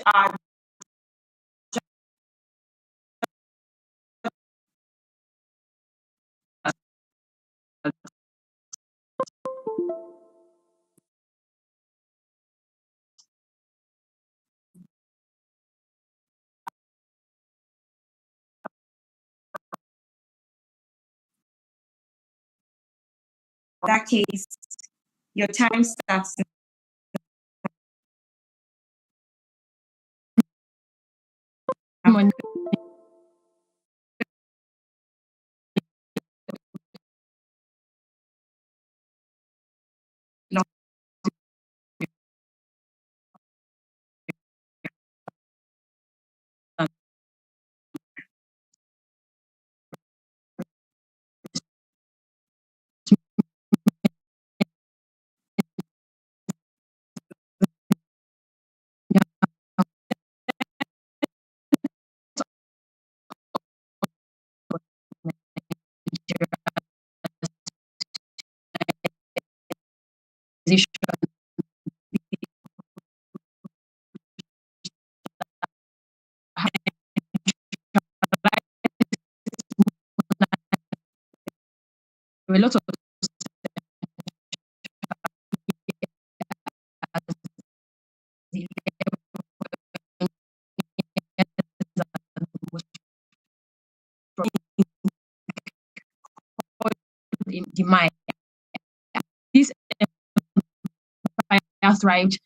are in that case, your time starts now. A lot of the mind. This empire thrived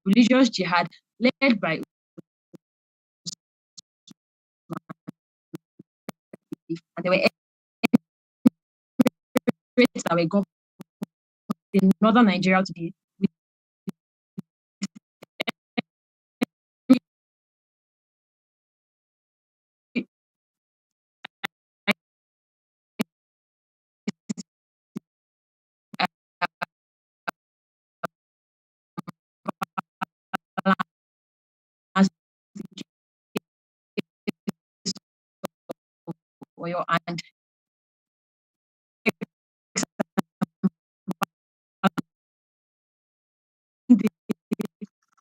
religious jihad led by and there were emirates that were governed in northern Nigeria today. And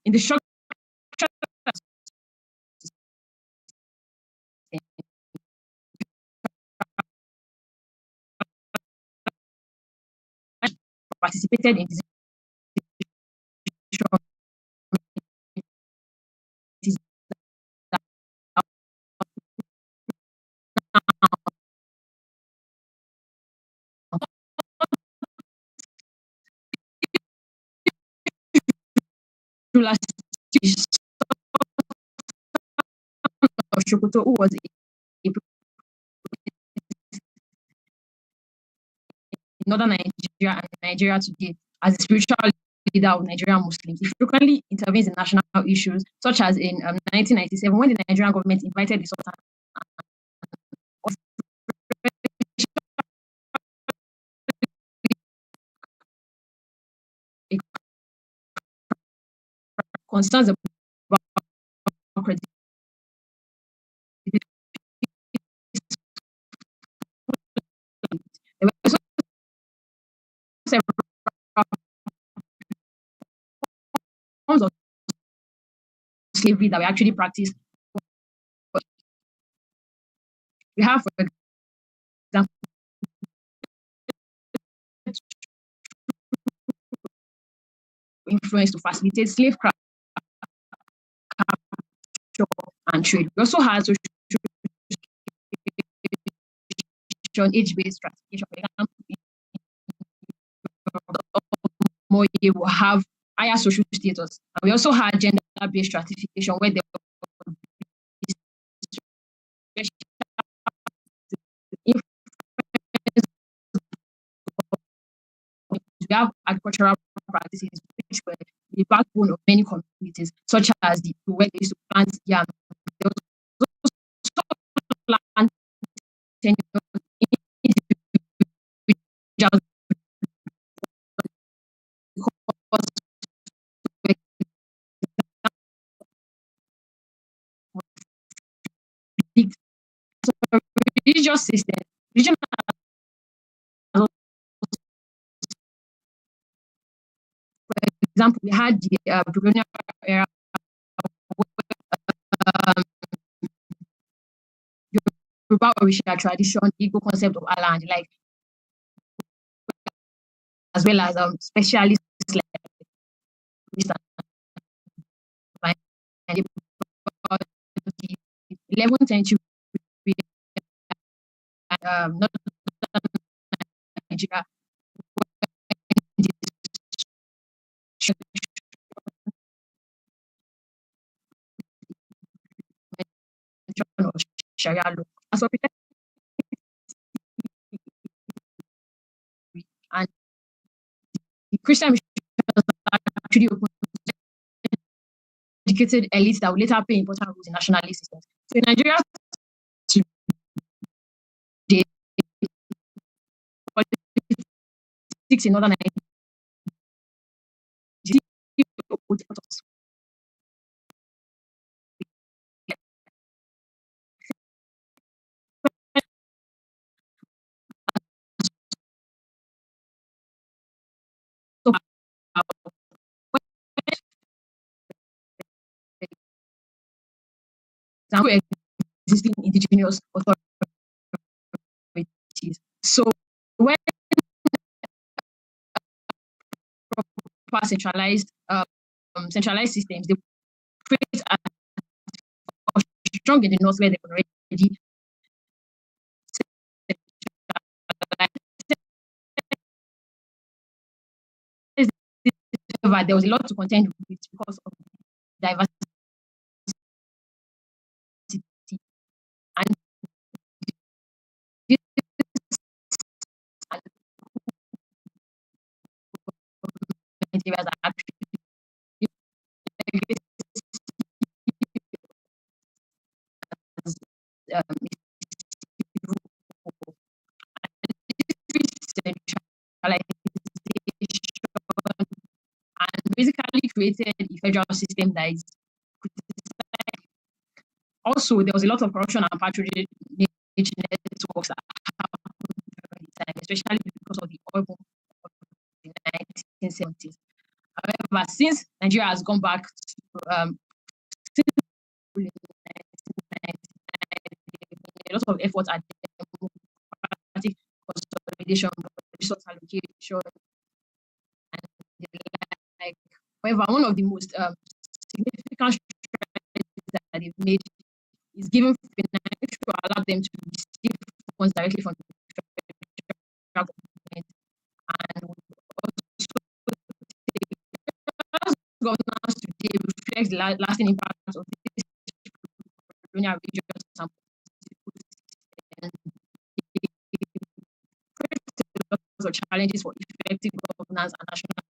in the structure participated in Sokoto, who was in northern Nigeria and Nigeria today as a spiritual leader of Nigerian Muslims. He frequently intervenes in national issues, such as in 1997 when the Nigerian government invited the Sultan concerns about credit. There were also several forms of slavery that were actually practiced. We have, for example, influence to facilitate slave capture and trade. We also have social age-based stratification. For example, more will have higher social status. And we also had gender-based stratification where there we have agricultural practices which were the backbone of many communities, such as the where they used to plant yam. There was also religious system, religion has also, for example, we had the colonial era, um, Yoruba Orisha tradition, the Igbo concept of Allah, and like, as well as specialists like and the 11th century, not Nigeria, of Sharia law. As for and the Christian missionaries actually opened educated elites that would later play important roles in nationalist systems. So in Nigeria today, politics in northern Nigeria existing indigenous authorities. So when proper centralized systems, they create a strong in the north where they could already there was a lot to contend with because of diversity and this areas are actually and basically created a federal system that is also there was a lot of corruption and patronage networks that happened during the time, especially because of the oil boom of the 1970s. However, since Nigeria has gone back to a lot of efforts at democratic consolidation, resource allocation, and like. However, one of the most significant strides that they've made is giving finance to allow them to receive funds directly from the federal government and also governance today reflects the lasting impact of this colonial regions and of challenges for effective governance and national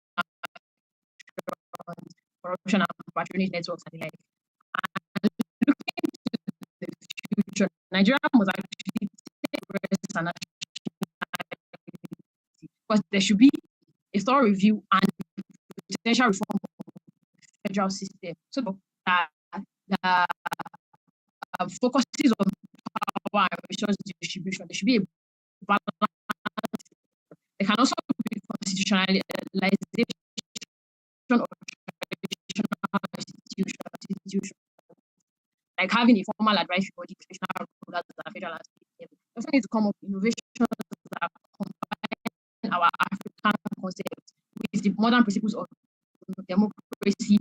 corruption and patronage networks and the like. And looking to the future, Nigeria must actually take progress and because there should be a thorough review and potential reform of the federal system so that the focuses on power and resource distribution. There should be a balance. There can also be constitutionalization of traditional institutions, like having a formal advisory body, professional rule at the federal and state level. We also need to come up with innovations that combine our African concepts with the modern principles of democracy,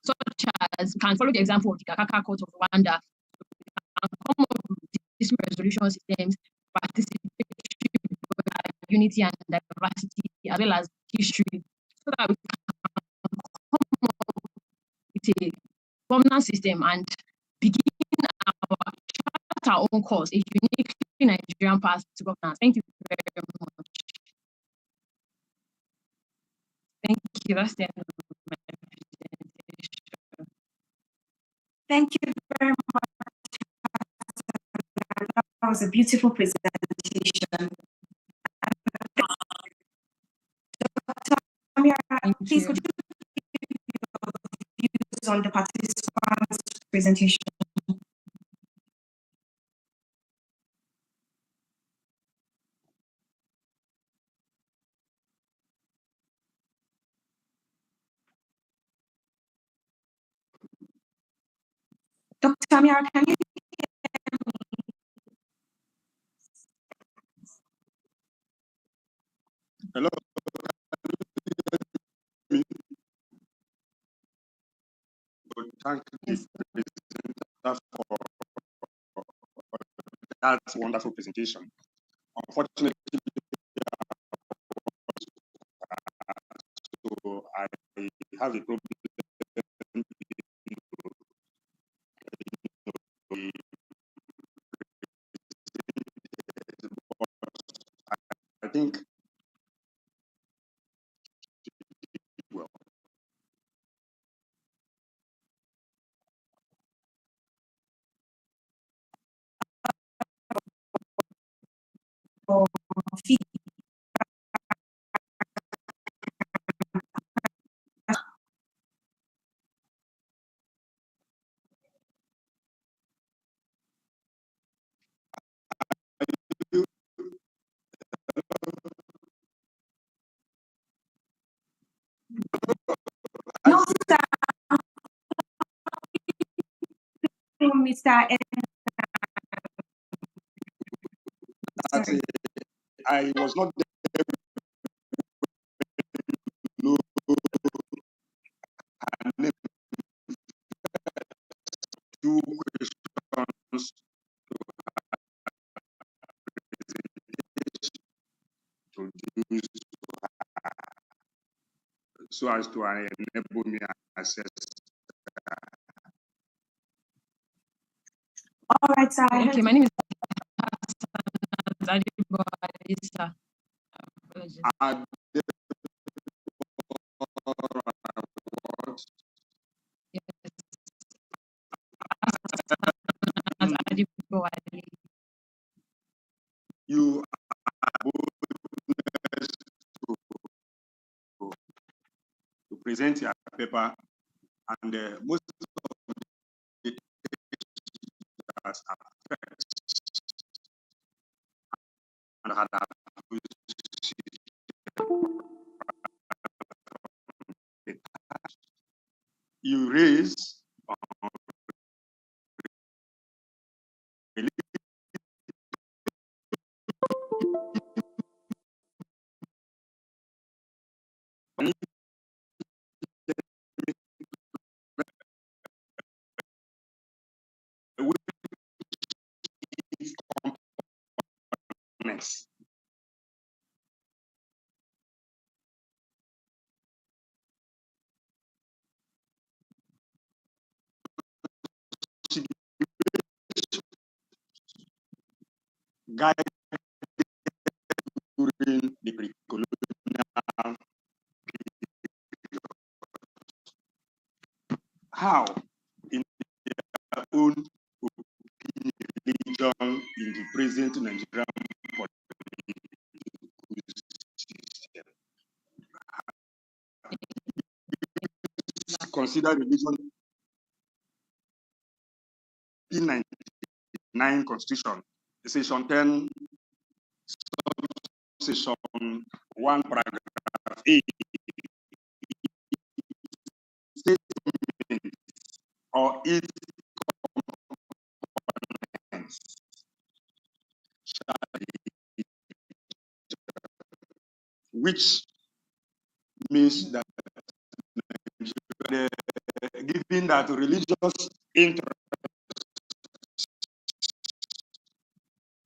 such as can follow the example of the Kakaka Court of Rwanda, and come up with dispute resolution systems, participatory, unity and diversity, as well as history, so that we can come up with a governance system and begin our own course, a uniquely Nigerian path to governance. Thank you very much. Thank you. That's the end of my presentation. Thank you very much. That was a beautiful presentation. Dr. Amira, please could you give your views on the participants' presentation? Dr. Amira, can you Hello. Thank you for that wonderful presentation. Unfortunately, so I have a problem. I think well. feed? No, sir. Mr. I was not there. No, two questions to use so as to enable me access. All right, sir. Okay, my name is Adibo Alisa. Apologies. Yes. Adibo Ali. You are both to present your paper, and most of the teachers are and had you raise components. Guide during the pre-colonial period. How, in their own religion, in the present Nigerian consider religion in 99 Constitution, Section 10, Section 1, Paragraph 8, statement or its components which means that given that religious interest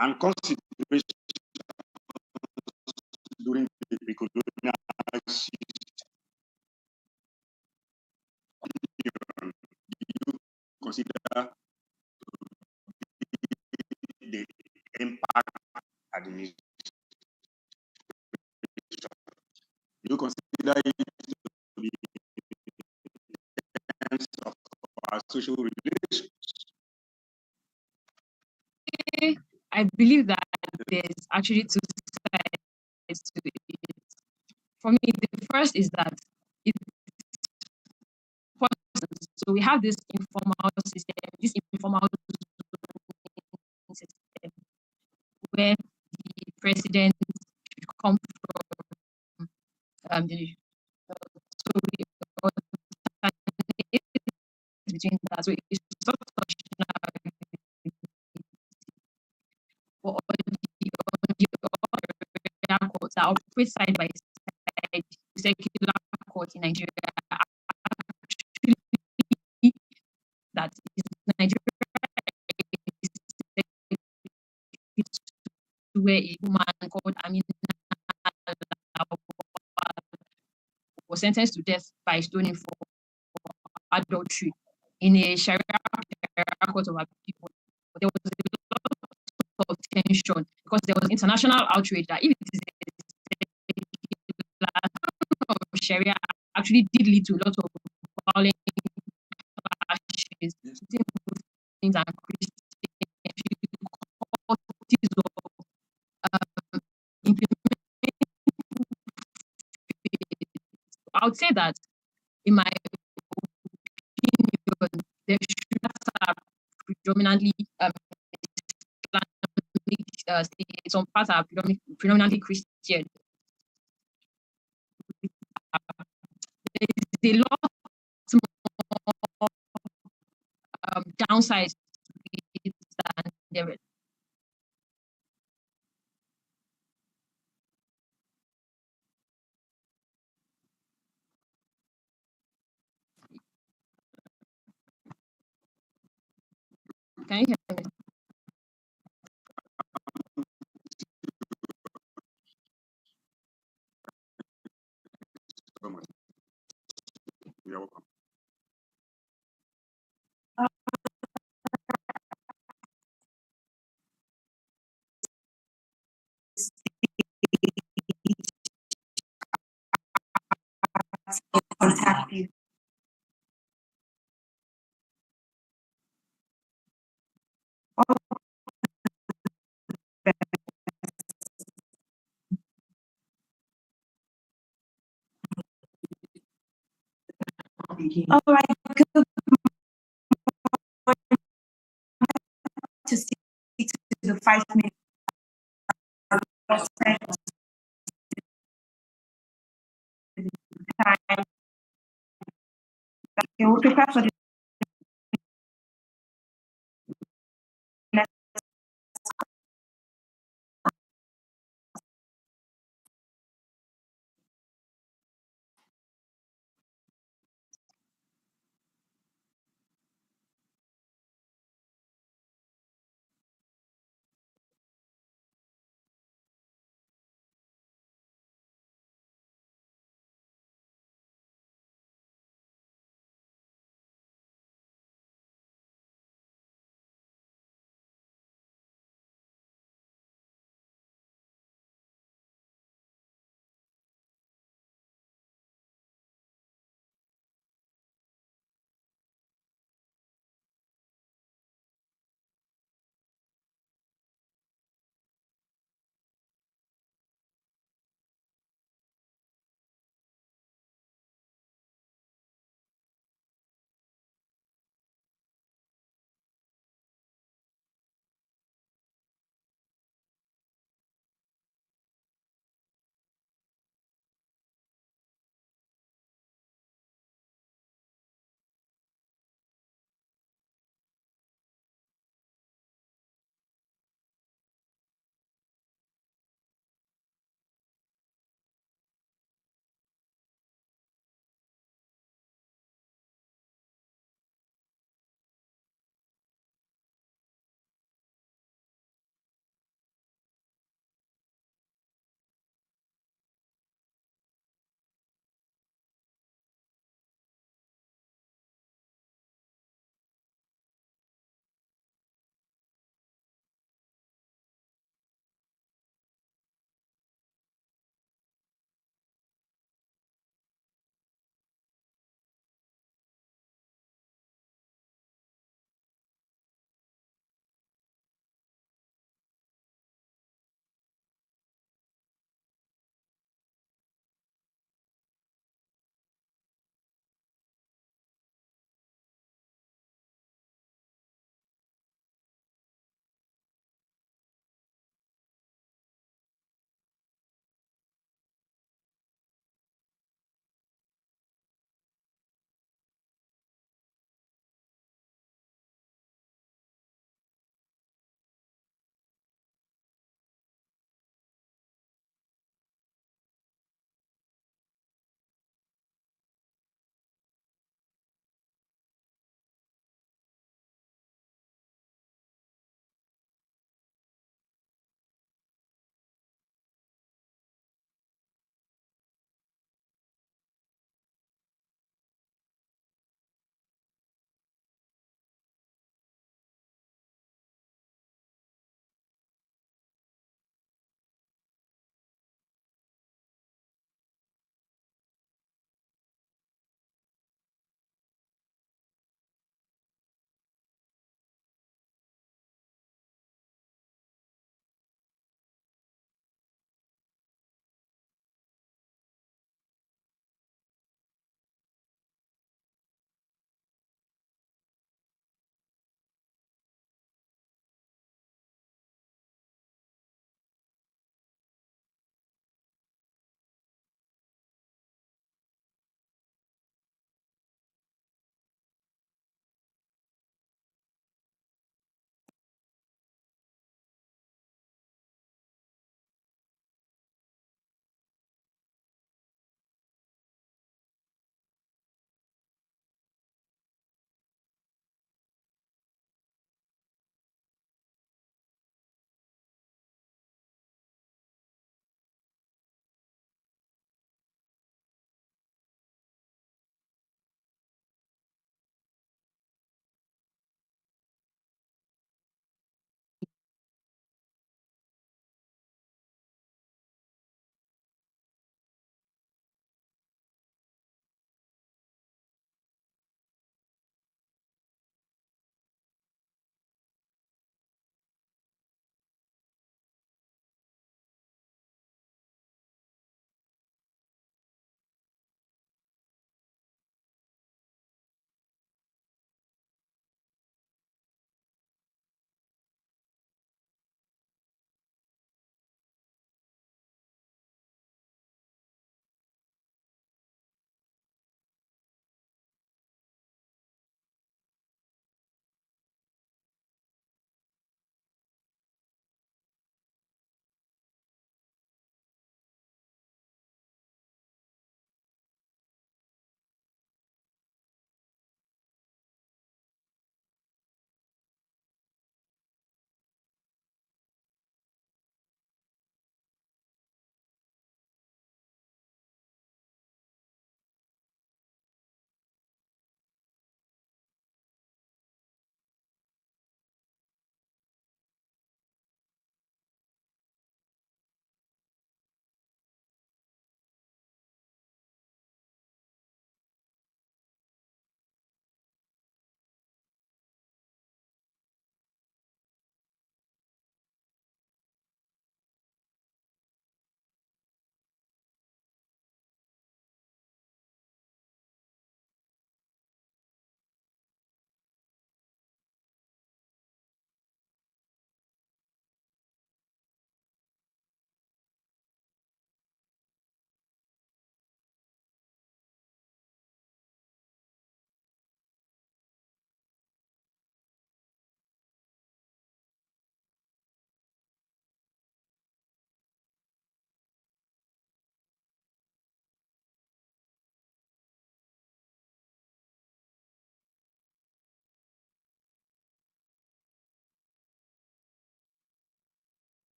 and consideration during the pre-colonial you consider the impact administration. You consider it to be in terms of our social relations. I believe that there's actually two sides to it. For me, the first is that it's possible. So we have this informal system, this informal system, where the president should come from the so we alternate between that. So it's sort of Sharia courts that operate side by side, secular courts in Nigeria, actually that is Nigeria where a woman called Amina was sentenced to death by stoning for adultery in a Sharia court of appeal. There was a lot of tension because there was international outrage that if it is a Sharia actually did lead to a lot of violent clashes between Muslims and Christians. I would say that in my opinion, there should have predominantly some parts are predominantly Christian. There's a lot more downsides to it than there is. Can you hear me? So much. You're welcome. Contact you. All right, good. To stick to the 5 minutes. Time. Okay, we'll prepare for the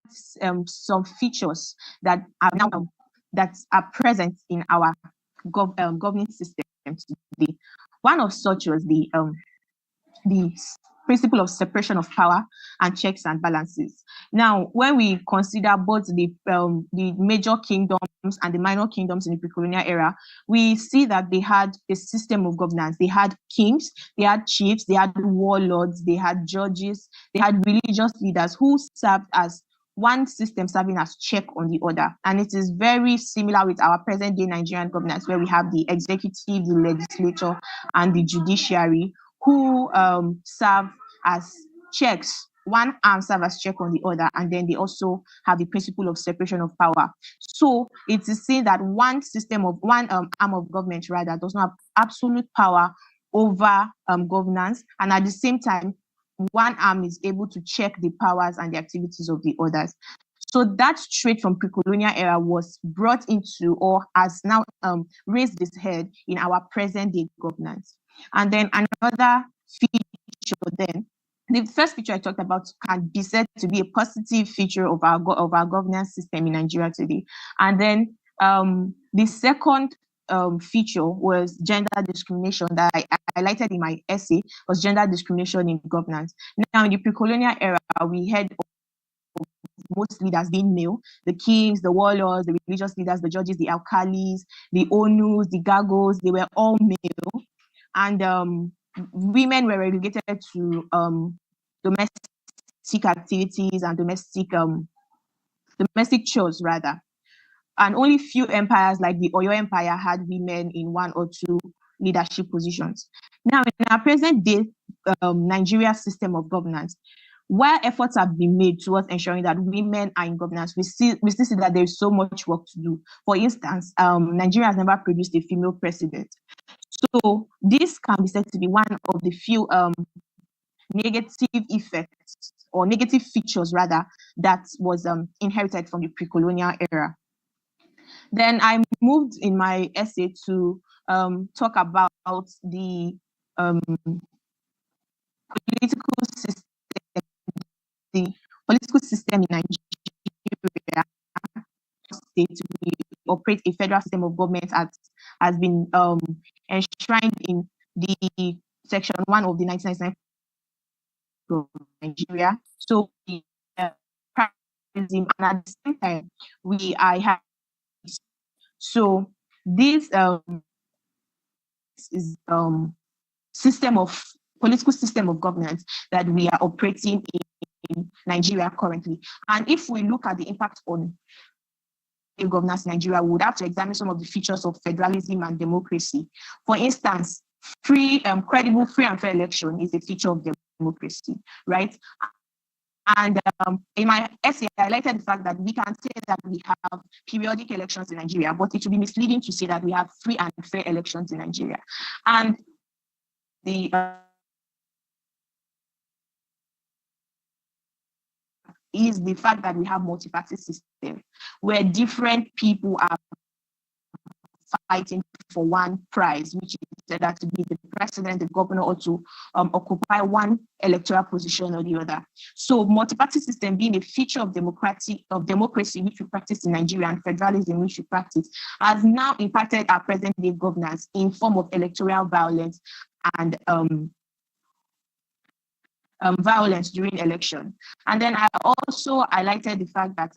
some features that are now that are present in our governing system today. One of such was the principle of separation of power and checks and balances. Now, when we consider both the major kingdoms and the minor kingdoms in the pre-colonial era, we see that they had a system of governance. They had kings, they had chiefs, they had warlords, they had judges, they had religious leaders who served as one system serving as check on the other. And it is very similar with our present day Nigerian governance, where we have the executive, the legislature, and the judiciary, who serve as checks. One arm serves as check on the other, and then they also have the principle of separation of power. So it is seen that one arm of government rather does not have absolute power over governance, and at the same time, one arm is able to check the powers and the activities of the others. So that trait from pre-colonial era was brought into, or has now raised its head in our present day governance. And then another feature then, the first feature I talked about can be said to be a positive feature of our governance system in Nigeria today. And then the second feature was gender discrimination that I highlighted in my essay, was gender discrimination in governance. Now, in the pre-colonial era, we had most leaders being male: the kings, the warlords, the religious leaders, the judges, the alkalis, the onus, the gagos, they were all male. And women were relegated to domestic activities and domestic chores rather. And only few empires like the Oyo Empire had women in one or two leadership positions. Now, in our present day Nigeria system of governance, while efforts have been made towards ensuring that women are in governance, we still see that there is so much work to do. For instance, Nigeria has never produced a female president. So this can be said to be one of the few negative effects, or negative features rather, that was inherited from the pre-colonial era. Then I moved in my essay to talk about the political system in Nigeria. State, we operate a federal system of government has been enshrined in the section 1 of the 1999 of Nigeria. So and at the same time I have, so this is political system of governance that we are operating in Nigeria currently. And if we look at the impact on governance in Nigeria, we would have to examine some of the features of federalism and democracy. For instance, credible, free and fair election is a feature of democracy, right? And in my essay, I highlighted the fact that we can say that we have periodic elections in Nigeria, but it would be misleading to say that we have free and fair elections in Nigeria. And the is the fact that we have multi-party system where different people are fighting for one prize, which is that to be the president, the governor, or to occupy one electoral position or the other. So multi-party system being a feature of democracy which we practice in Nigeria, and federalism which we practice, has now impacted our present day governance in form of electoral violence and violence during election. And then I also highlighted the fact that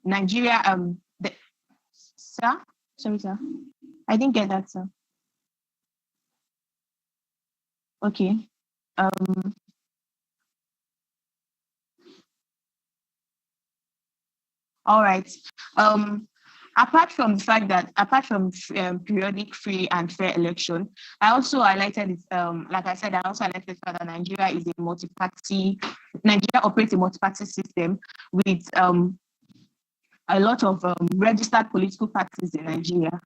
Nigeria, sir, sorry, sir, I didn't get that, sir. Okay. All right. Apart from the fact that, periodic, free and fair election, I also highlighted, like I said, I also highlighted the fact that Nigeria operates a multi-party system with a lot of registered political parties in Nigeria.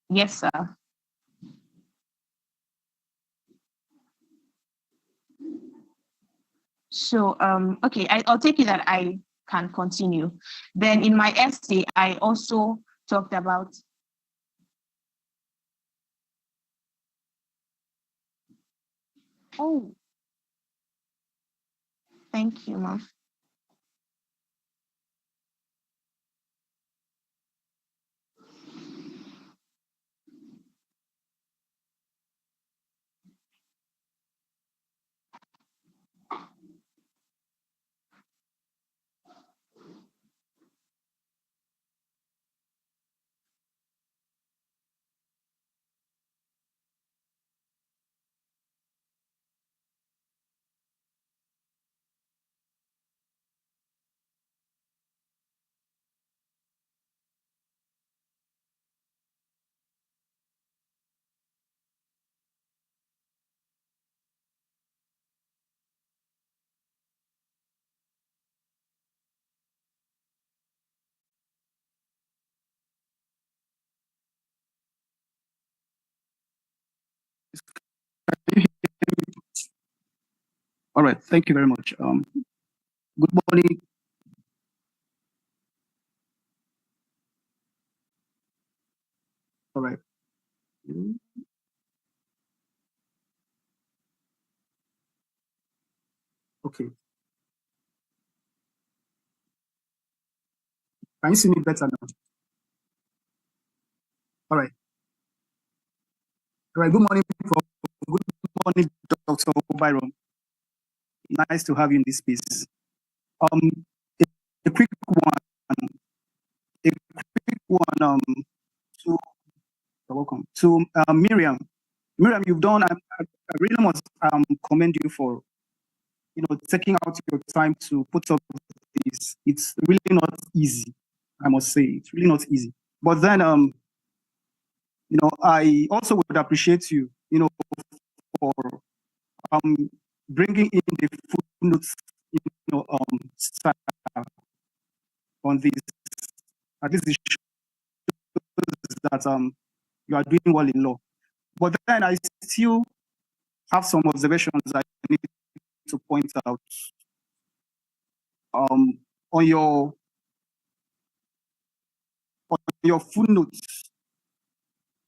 Yes, sir. So, okay, I'll take it that I can continue. Then in my essay, I also talked about Thank you, ma'am. All right, thank you very much. Good morning. All right. Okay. Can you see me better now? All right. All right. Good morning. Good morning, Dr. Byron. Nice to have you in this space. Um, a quick one. A quick one. To you're welcome. To Miriam. Miriam, you've done. I really must commend you for taking out your time to put up this. It's really not easy. I must say it's really not easy. But then I also would appreciate you, for bringing in the footnotes, style on this. At least it shows that you are doing well in law. But then I still have some observations I need to point out. On your footnotes,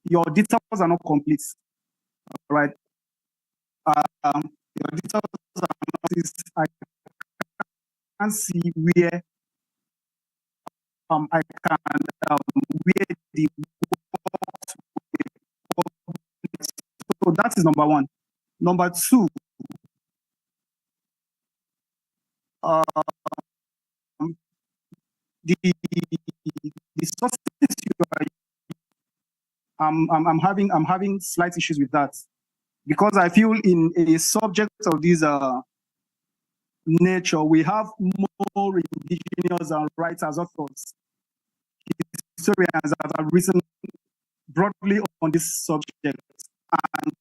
your details are not complete, right? Your details are not. I can't see where I can where the works were. So that is number one. Number two, um, the sources you are, I'm having slight issues with that, because I feel in a subject of this nature, we have more indigenous writers, authors, historians that have written broadly on this subject. And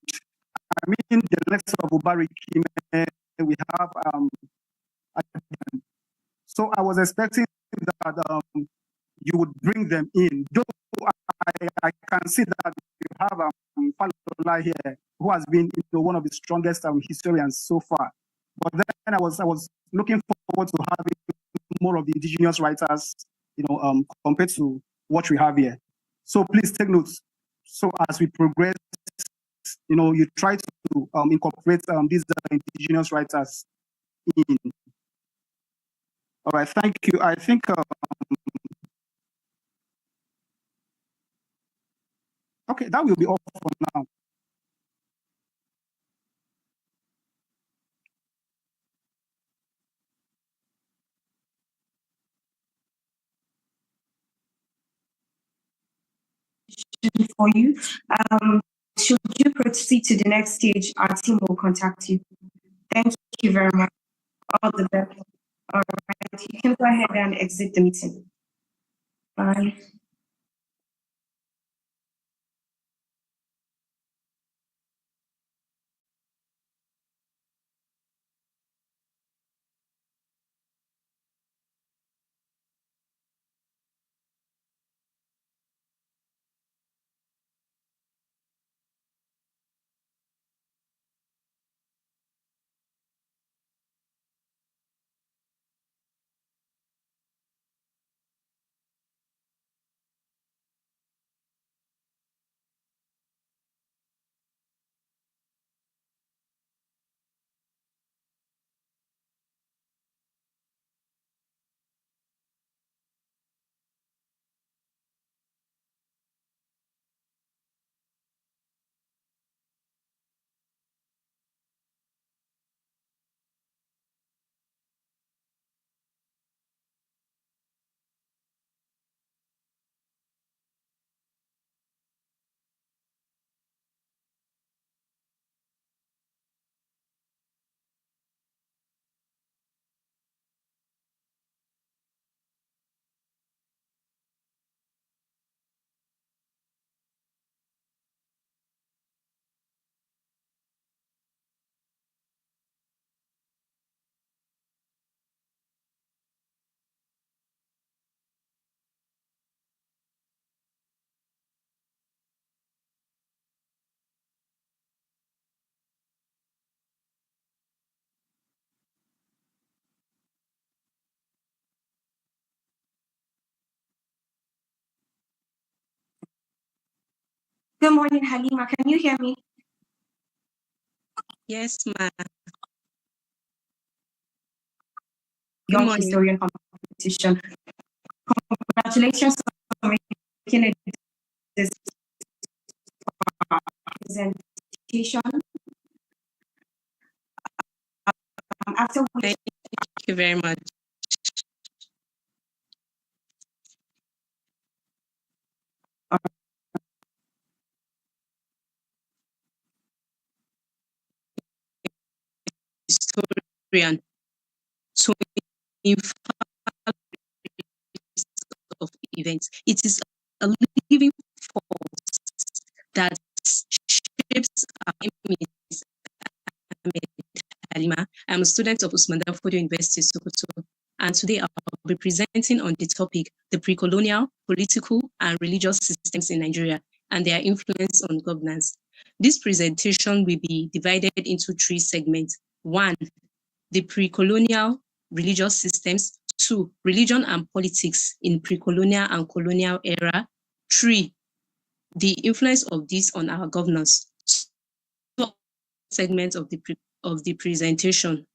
I mean, the likes of Ubari Kime, we have so I was expecting that you would bring them in. Though I can see that you have Falola here, who has been one of the strongest historians so far. But then I was looking forward to having more of the indigenous writers, compared to what we have here. So please take notes. So as we progress, you try to incorporate these indigenous writers in. All right, thank you. I think okay, that will be all for now. For you. Should you proceed to the next stage, our team will contact you. Thank you very much. All the best. All right, you can go ahead and exit the meeting. Bye. Good morning, Halima. Can you hear me? Yes, ma'am. Young morning. historian competition. Congratulations on making it this presentation. After which Thank you very much. Historian to inform of events. It is a living force that shapes our image. Halima. I'm a student of Usman Dan Fodio University, Sokoto, and today I'll be presenting on the topic, the pre-colonial, political, and religious systems in Nigeria and their influence on governance. This presentation will be divided into 3 segments. 1, the pre-colonial religious systems. 2, religion and politics in pre-colonial and colonial era. 3, the influence of this on our governance. Segments of the presentation,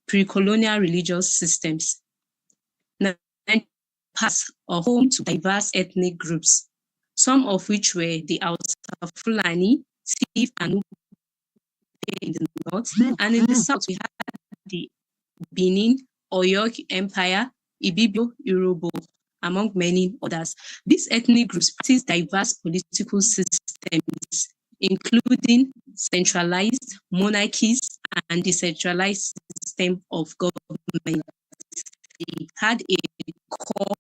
pre-colonial religious systems. Now, parts are home to diverse ethnic groups, some of which were the Hausa, Fulani, Tiv, and Nupe in the north, and in the south we had the Benin, Oyo Empire, Ibibio, Yoruba, among many others. These ethnic groups practice diverse political systems, including centralized monarchies and decentralized system of government. They had a core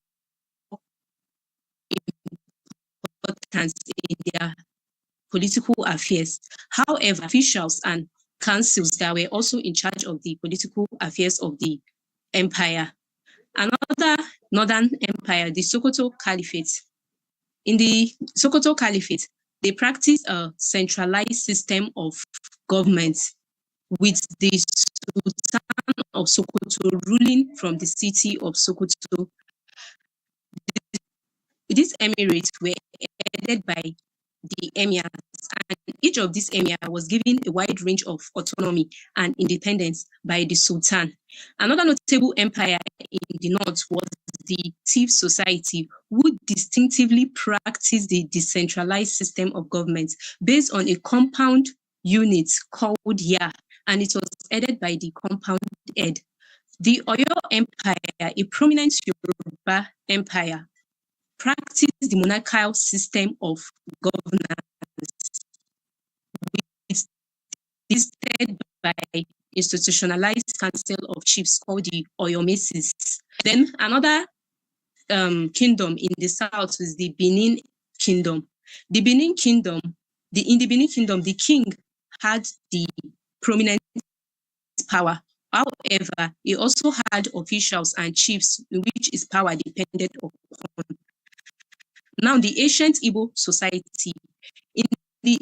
importance in their political affairs. However, officials and councils that were also in charge of the political affairs of the empire. Another northern empire, the Sokoto Caliphate. In the Sokoto Caliphate, they practice a centralized system of government with the Sultan of Sokoto ruling from the city of Sokoto. These emirates were headed by the emirs, and each of these emirs was given a wide range of autonomy and independence by the Sultan. Another notable empire in the north was the Tiv Society, who distinctively practiced the decentralized system of government based on a compound unit called Ya, and it was headed by the compound head. The Oyo Empire, a prominent Yoruba empire, practiced the monarchical system of governance, which is led by institutionalized council of chiefs called the Oyomesis. Then another kingdom in the south is the Benin Kingdom. The Benin Kingdom, in the Benin Kingdom, the king had the prominent power. However, he also had officials and chiefs in which his power depended upon. Now, the ancient Igbo society, in the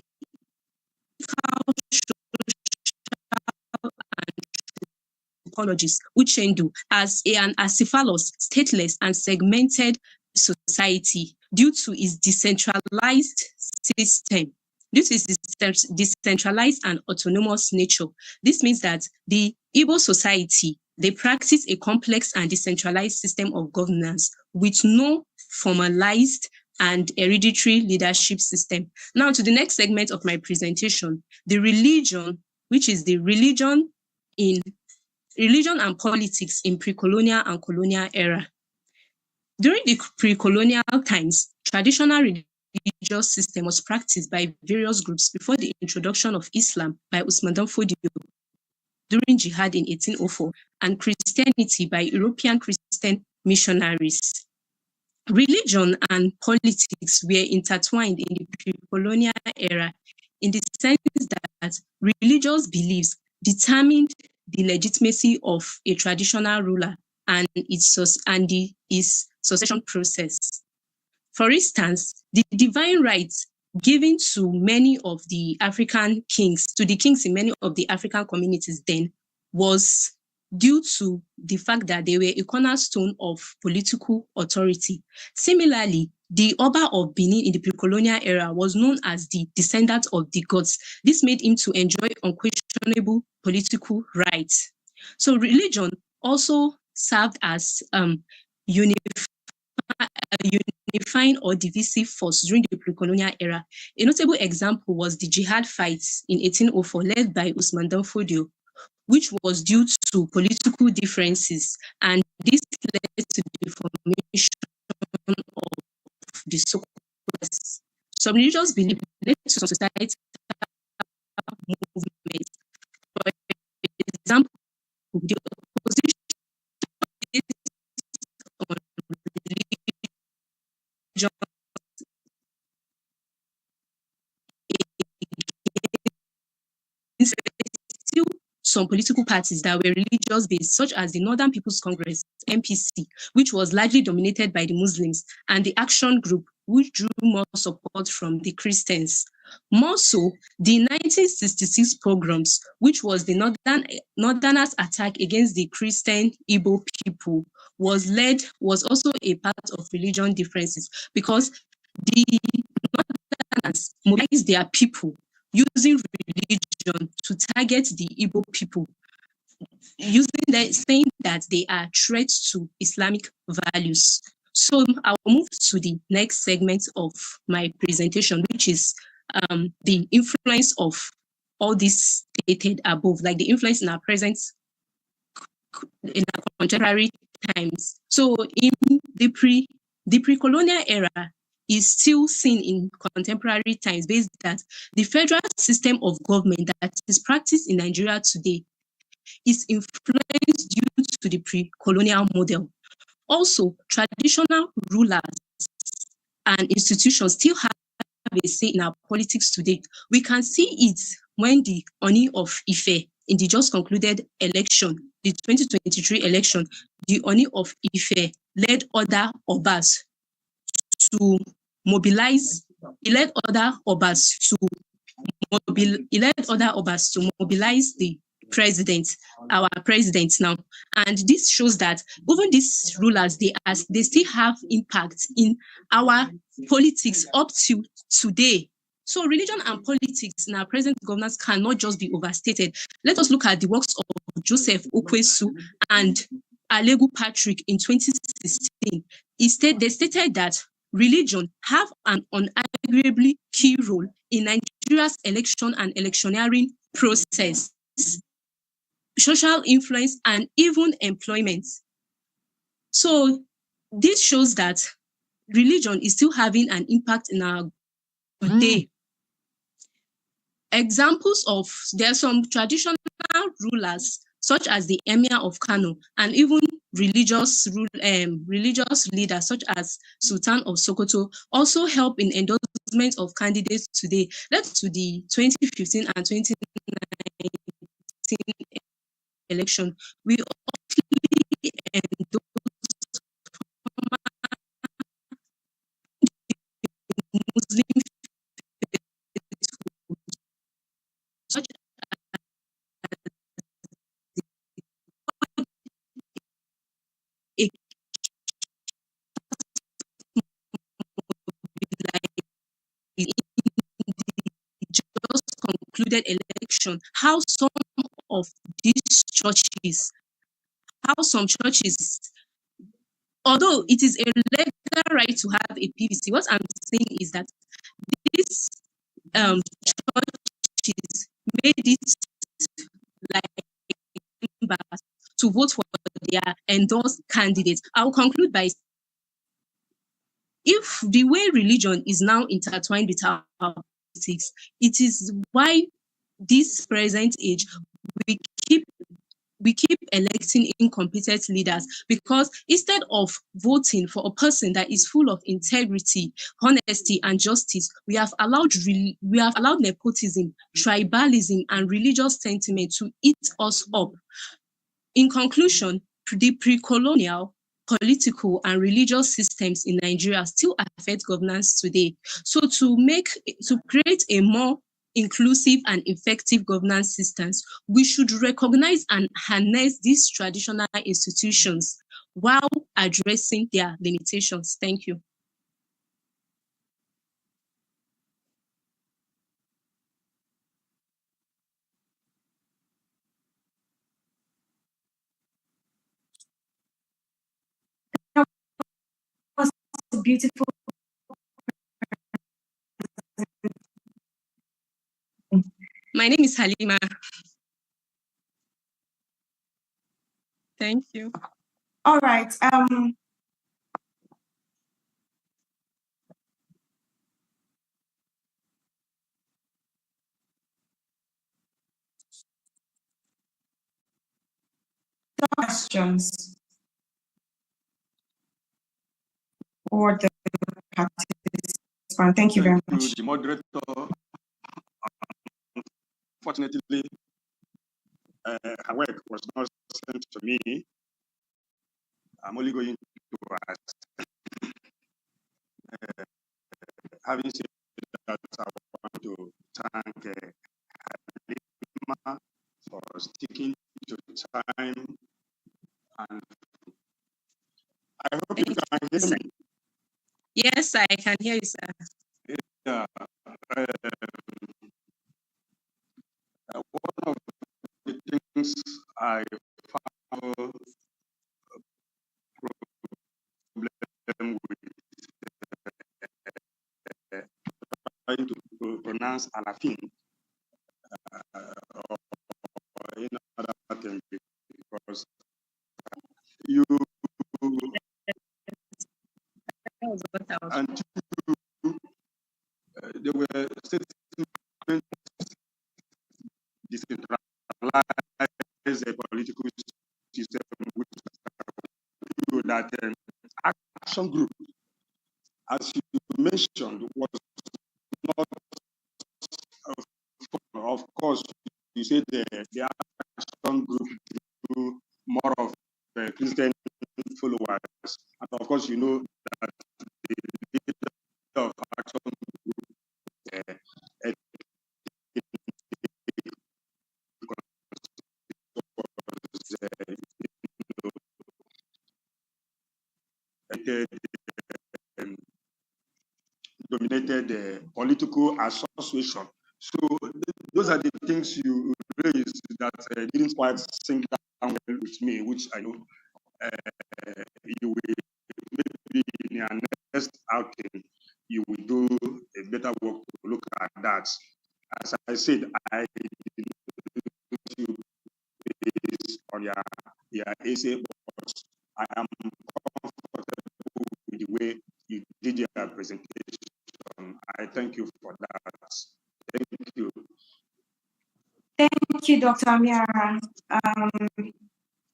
anthropologist Uchendu as an acephalous, stateless, and segmented society due to its decentralized system. Due to its decentralized and autonomous nature. This means that the Igbo society, they practice a complex and decentralized system of governance with no formalized and hereditary leadership system. Now to the next segment of my presentation, the religion, which is the religion and politics in pre-colonial and colonial era. During the pre-colonial times, traditional religious system was practiced by various groups before the introduction of Islam by Usman Dan Fodio during Jihad in 1804 and Christianity by European Christian missionaries. Religion and politics were intertwined in the pre-colonial era in the sense that religious beliefs determined the legitimacy of a traditional ruler and its succession process. For instance, the divine rights given to many of the African kings, to the kings in many of the African communities then, was due to the fact that they were a cornerstone of political authority. Similarly, the Oba of Benin in the pre-colonial era was known as the descendant of the gods. This made him to enjoy unquestionable political rights. So religion also served as unifying or divisive force during the pre-colonial era. A notable example was the jihad fights in 1804 led by Usman Dan Fodio, which was due to political differences, and this led to the formation of the so-called some religious belief led to some societal movements. For example, the opposition on religion still some political parties that were religious based, such as the Northern People's Congress, NPC, which was largely dominated by the Muslims, and the Action Group, which drew more support from the Christians. More so, the 1966 pogroms, which was the Northerners' attack against the Christian Igbo people, was also a part of religion differences, because the Northerners mobilized their people using religion to target the Igbo people, saying that they are threats to Islamic values. So I'll move to the next segment of my presentation, which is the influence of all this stated above, like the influence in our present, in our contemporary times. So in the pre-colonial era is still seen in contemporary times, based that the federal system of government that is practiced in Nigeria today is influenced due to the pre-colonial model. Also, traditional rulers and institutions still have a say in our politics today. We can see it when the Oni of Ife, in the just concluded election, the 2023 election, the Oni of Ife led other Obas to mobilize, he led other Obas to mobilize the president, our president now. And this shows that even these rulers, they still have impact in our politics up to today. So religion and politics in our present governance cannot just be overstated. Let us look at the works of Joseph Okwesu and Alegu Patrick in 2016. They stated that religion have an unarguably key role in Nigeria's election and electioneering process, social influence, and even employment. So this shows that religion is still having an impact in our day. Examples of, there are some traditional rulers such as the Emir of Kano, and even religious leaders such as Sultan of Sokoto also help in endorsement of candidates today. Let's to the 2015 and 2019 election. We only endorse Muslim such a just concluded election, how some churches, although it is a legal right to have a PVC, what I'm saying is that these churches made it like to vote for their endorsed candidates. I'll conclude by, if the way religion is now intertwined with our politics, it is why this present age we keep electing incompetent leaders, because instead of voting for a person that is full of integrity, honesty, and justice, we have allowed nepotism, tribalism, and religious sentiment to eat us up. In conclusion, the pre-colonial political and religious systems in Nigeria still affect governance today. So to create a more inclusive and effective governance systems, we should recognize and harness these traditional institutions while addressing their limitations. Thank you. most beautiful. My name is Halima. Thank you. All right. Questions for the participant. Thank you very much. The moderator, unfortunately, her work was not sent to me. I'm only going to ask. Having said that, I want to thank Halima for sticking to time, and I hope you can hear me. Yes, I can hear you, sir. Yeah, one of the things I found problem with trying to pronounce Alafin or in other things, because you That was what I was. and there were statements decentralize a political system, which that action group, as you mentioned, was not, of course, you said the action group drew more of Christian followers, and of course, you know that the leader of action group um, dominated the political association. So those are the things you raised that didn't quite sink down well with me, which I know you will maybe in your next outing you will do a better work to look at that. As I said, I did not you based on your essay, but I am comfortable with the way you did your presentation. I thank you for that. Thank you. Thank you, Dr. Amiara.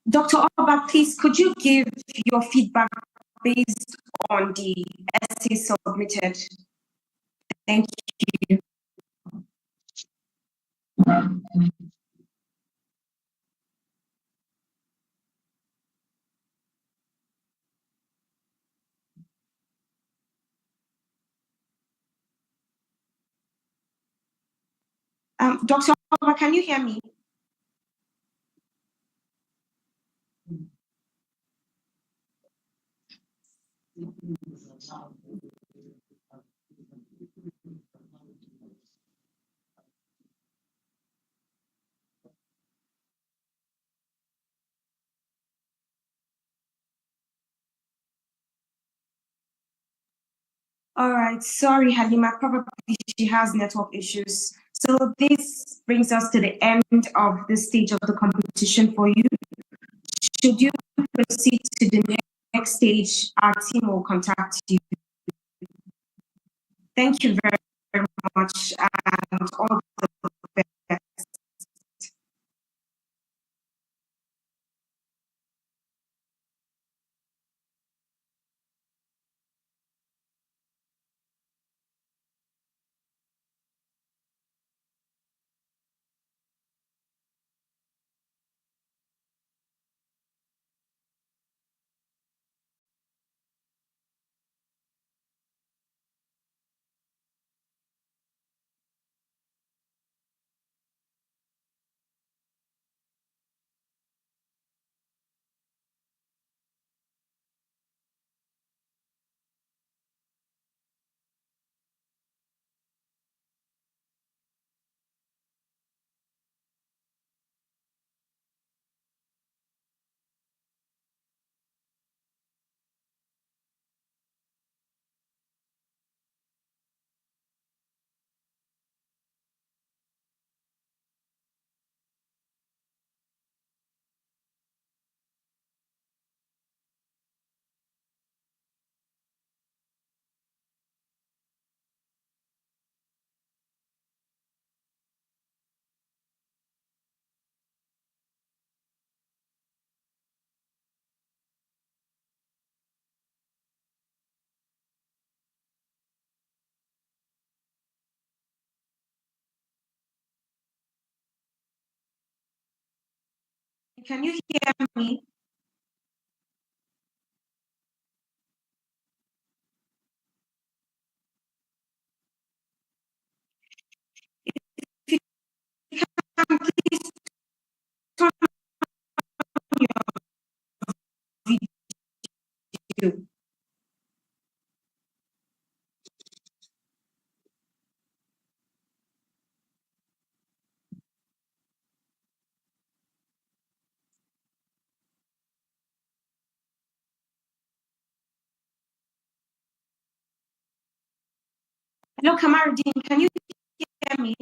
Dr. Oba, please, could you give your feedback based on the essay submitted? Thank you. Dr. Oba, can you hear me? All right, sorry, Halima, probably she has network issues. So this brings us to the end of this stage of the competition for you. Should you proceed to the next stage, our team will contact you. Thank you very much, and all the best. Can you hear me? If you can, please turn on your video. Hello, Kamaruddin, can you hear me?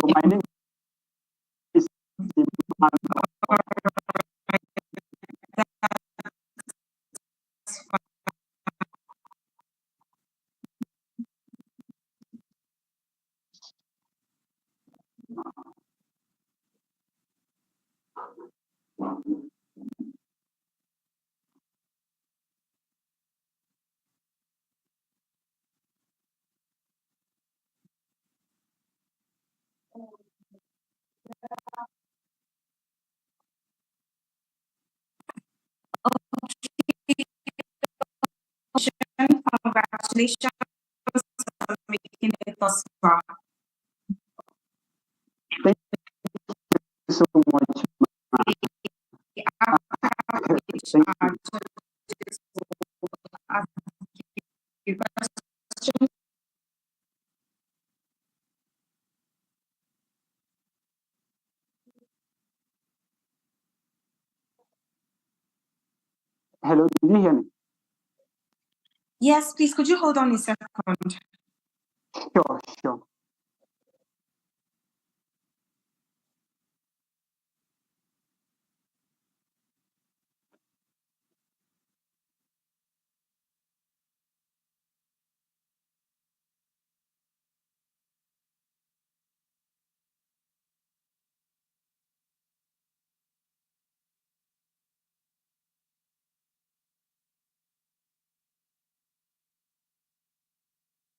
my name is Congratulations on making it thus far. Thank you so much. Hello, did you hear me? Yes, please, could you hold on a second? Sure, sure.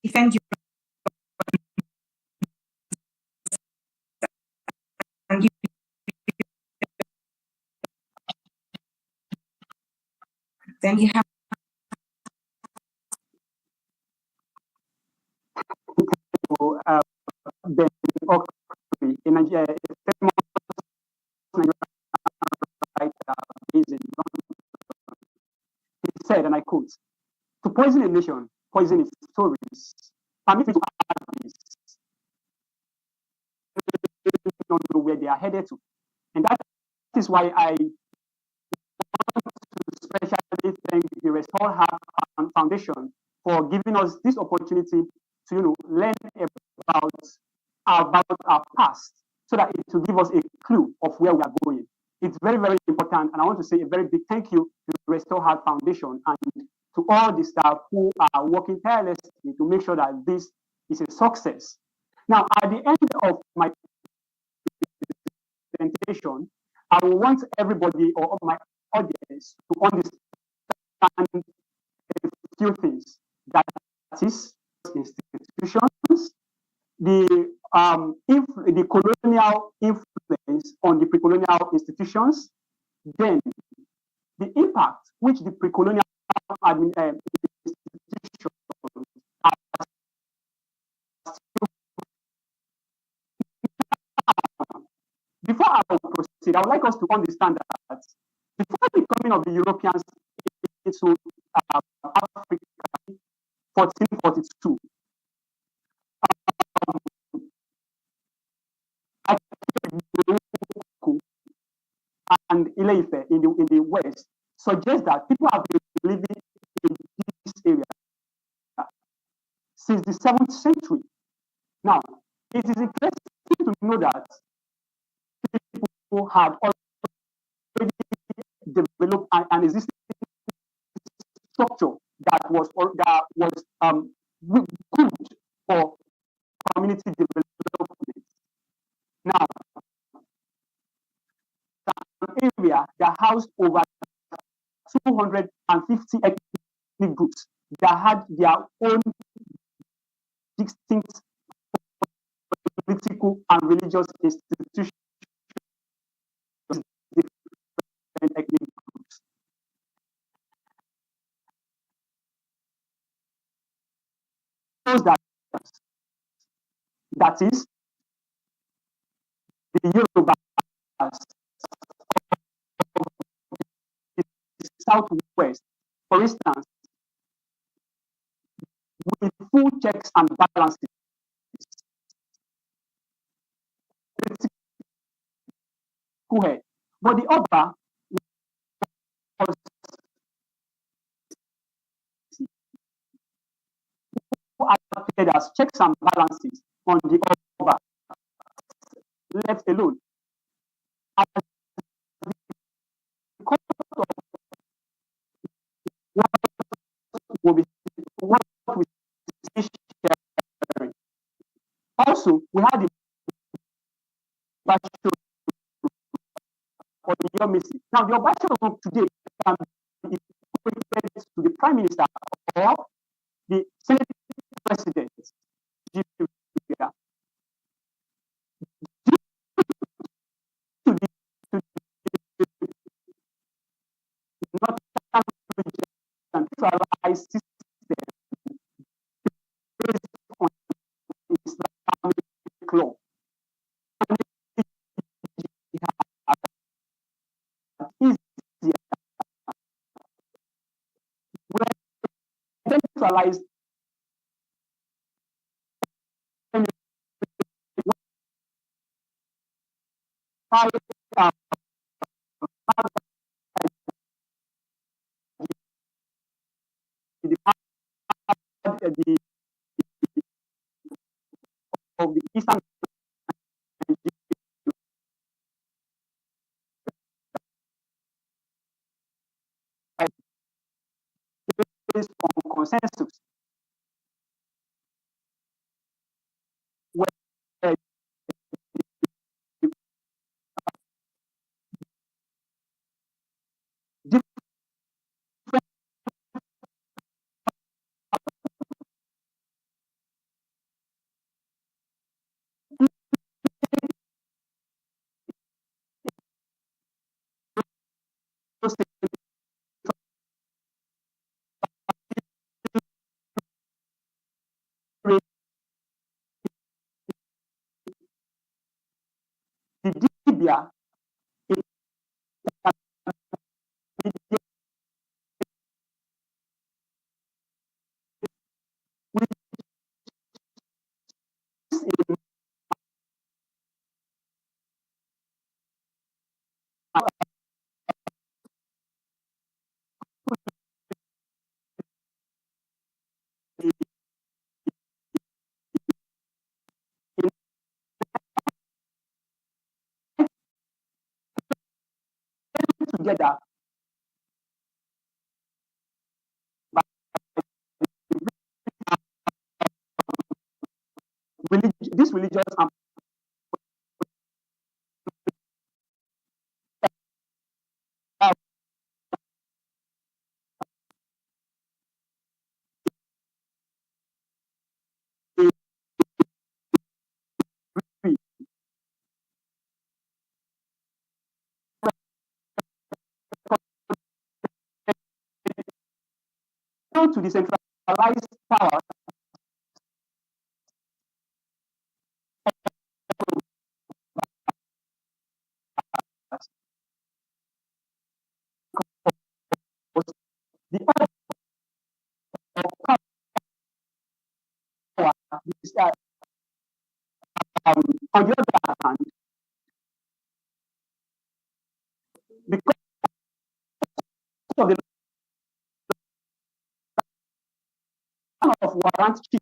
Defend you. And you then you have Ben Okri, in Nigeria, a famous Nigerian writer based in London. He said, and I quote, "To poison a nation, poison its stories. Permit me to add this. They don't know where they are headed to. And that is why I want to especially thank the Restore Heart Foundation for giving us this opportunity to learn about our past so that it will give us a clue of where we are going. It's very, very important. And I want to say a very big thank you to the Restore Heart Foundation and to all the staff who are working tirelessly to make sure that this is a success. Now, at the end of my presentation, I want everybody or my audience to understand a few things. That is institutions, the colonial influence on the pre-colonial institutions, then the impact which the pre-colonial institutions are before I proceed, I would like us to understand that before the coming of the Europeans into Africa, 1442, and Ile-Ife in the west suggest that people have been living in this area since the 7th century. Now, it is interesting to know that people had already developed an existing structure that was good for community development. Now, an area that housed over 250 ethnic groups that had their own distinct political and religious institutions, different ethnic groups. That is the Yorubas Southwest, for instance, with full checks and balances. But the other was who acted as checks and balances on the other. left alone. As the cost of what we see sharing. Also, we had the Obasho or the Yomisi. Now, the Obasho today can be equated to the Prime Minister or the Senate President. Not centralized system based on Islamic law. Easier when centralized the of the Eastern based on consensus. Where the Dibia together by this religious and to decentralized power the other power is, on the other hand, because of the line of warrant chief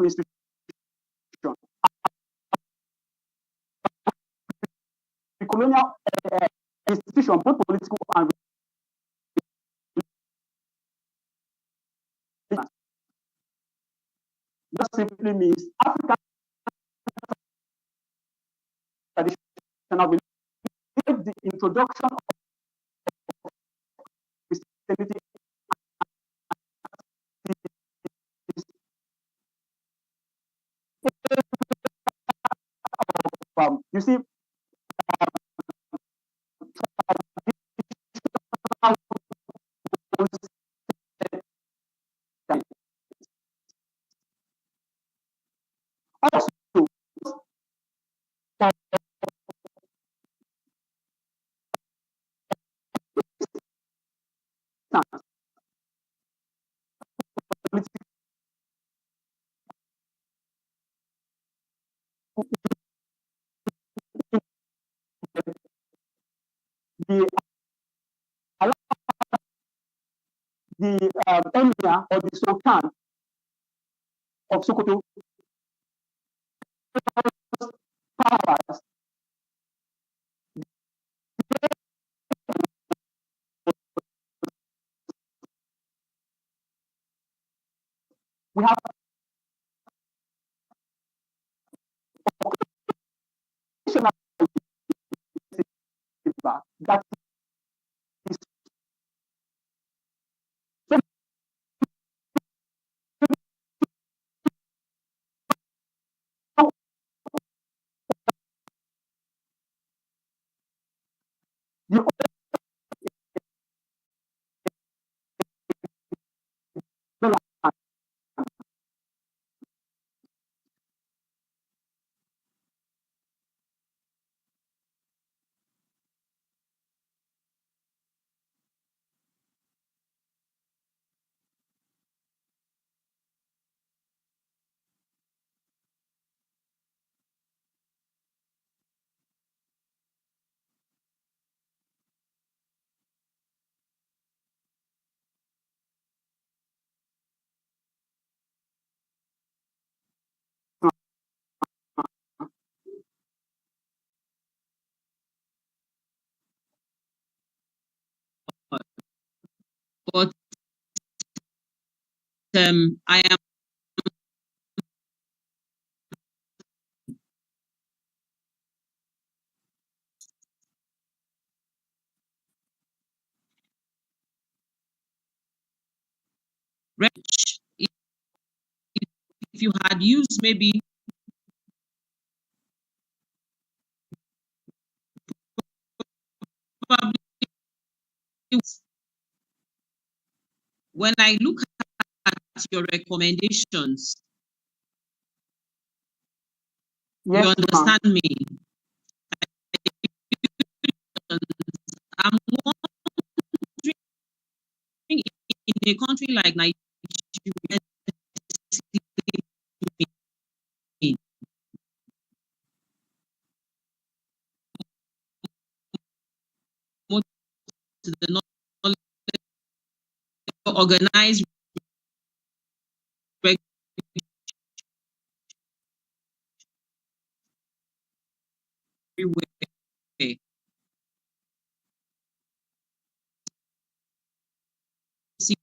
institution, the colonial institution, both political and religious, just simply means African traditional belief, the introduction of Christianity. You see, also, the emir or the sultan of Sokoto powers. We have that is the but I am rich. If you had used maybe probably when I look at your recommendations, you yes, ma'am. understand me. I'm wondering in a country like Nigeria, to the knowledge organized way. See,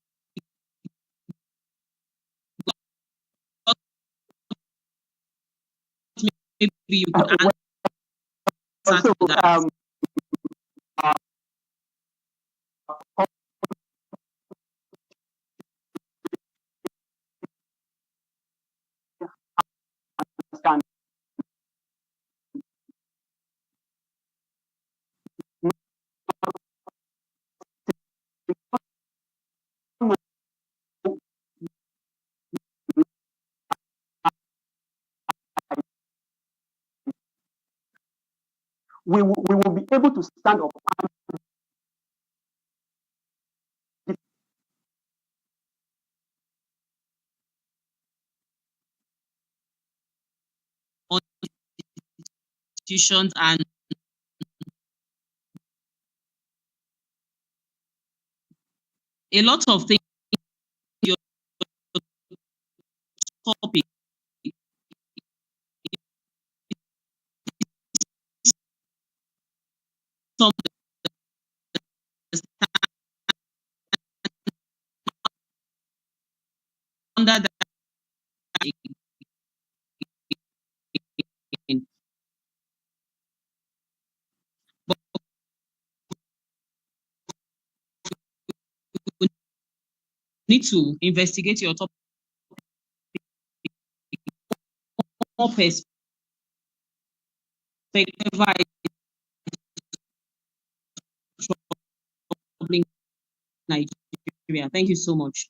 maybe you could answer So, to that. understand. We will be able to stand up On institutions and a lot of things. Your topic some under that but we need to investigate your topic more perspective troubling Nigeria. Thank you so much.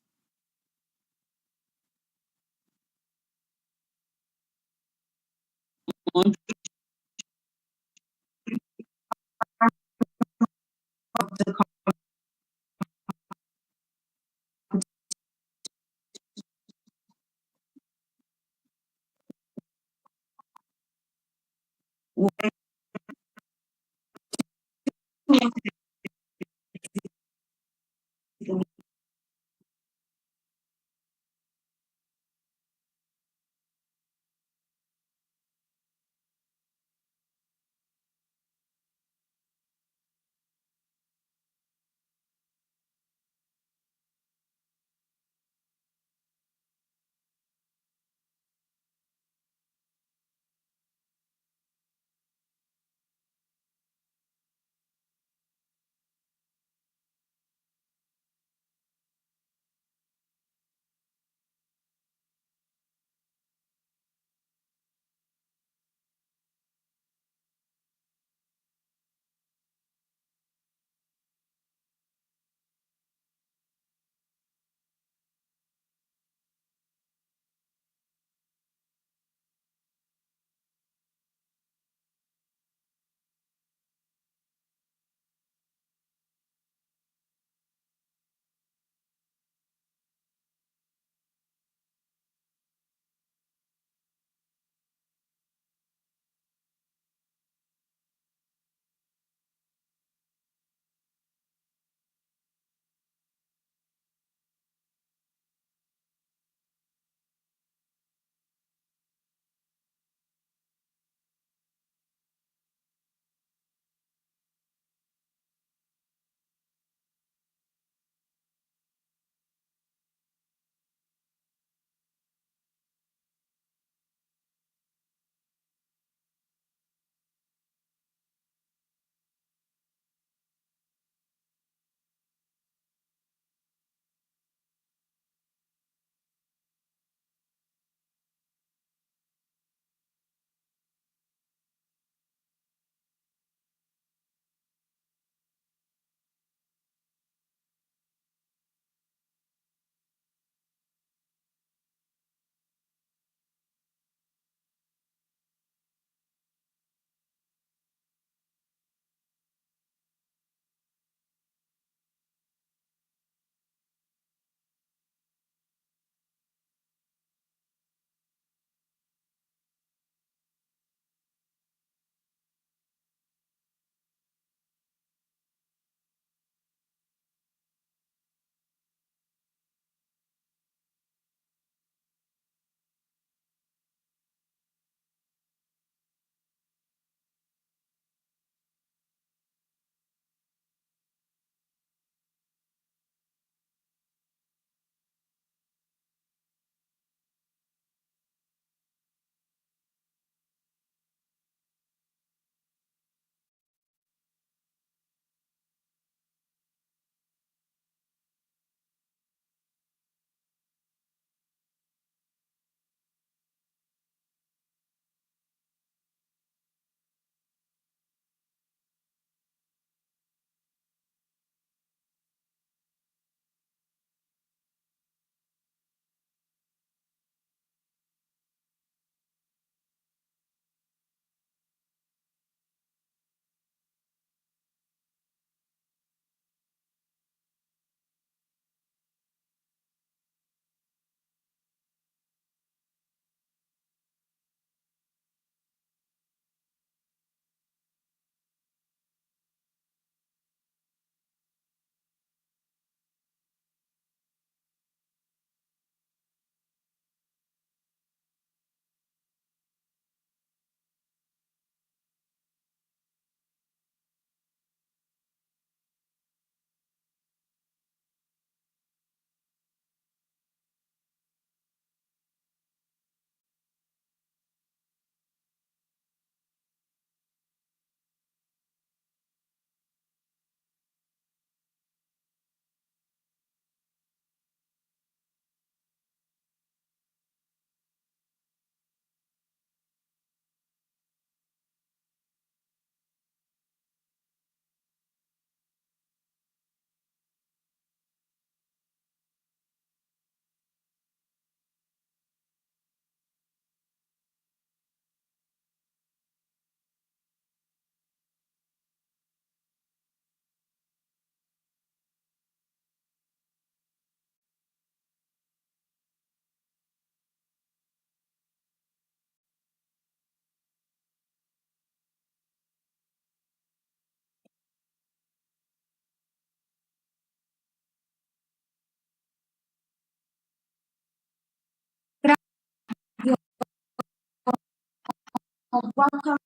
Welcome.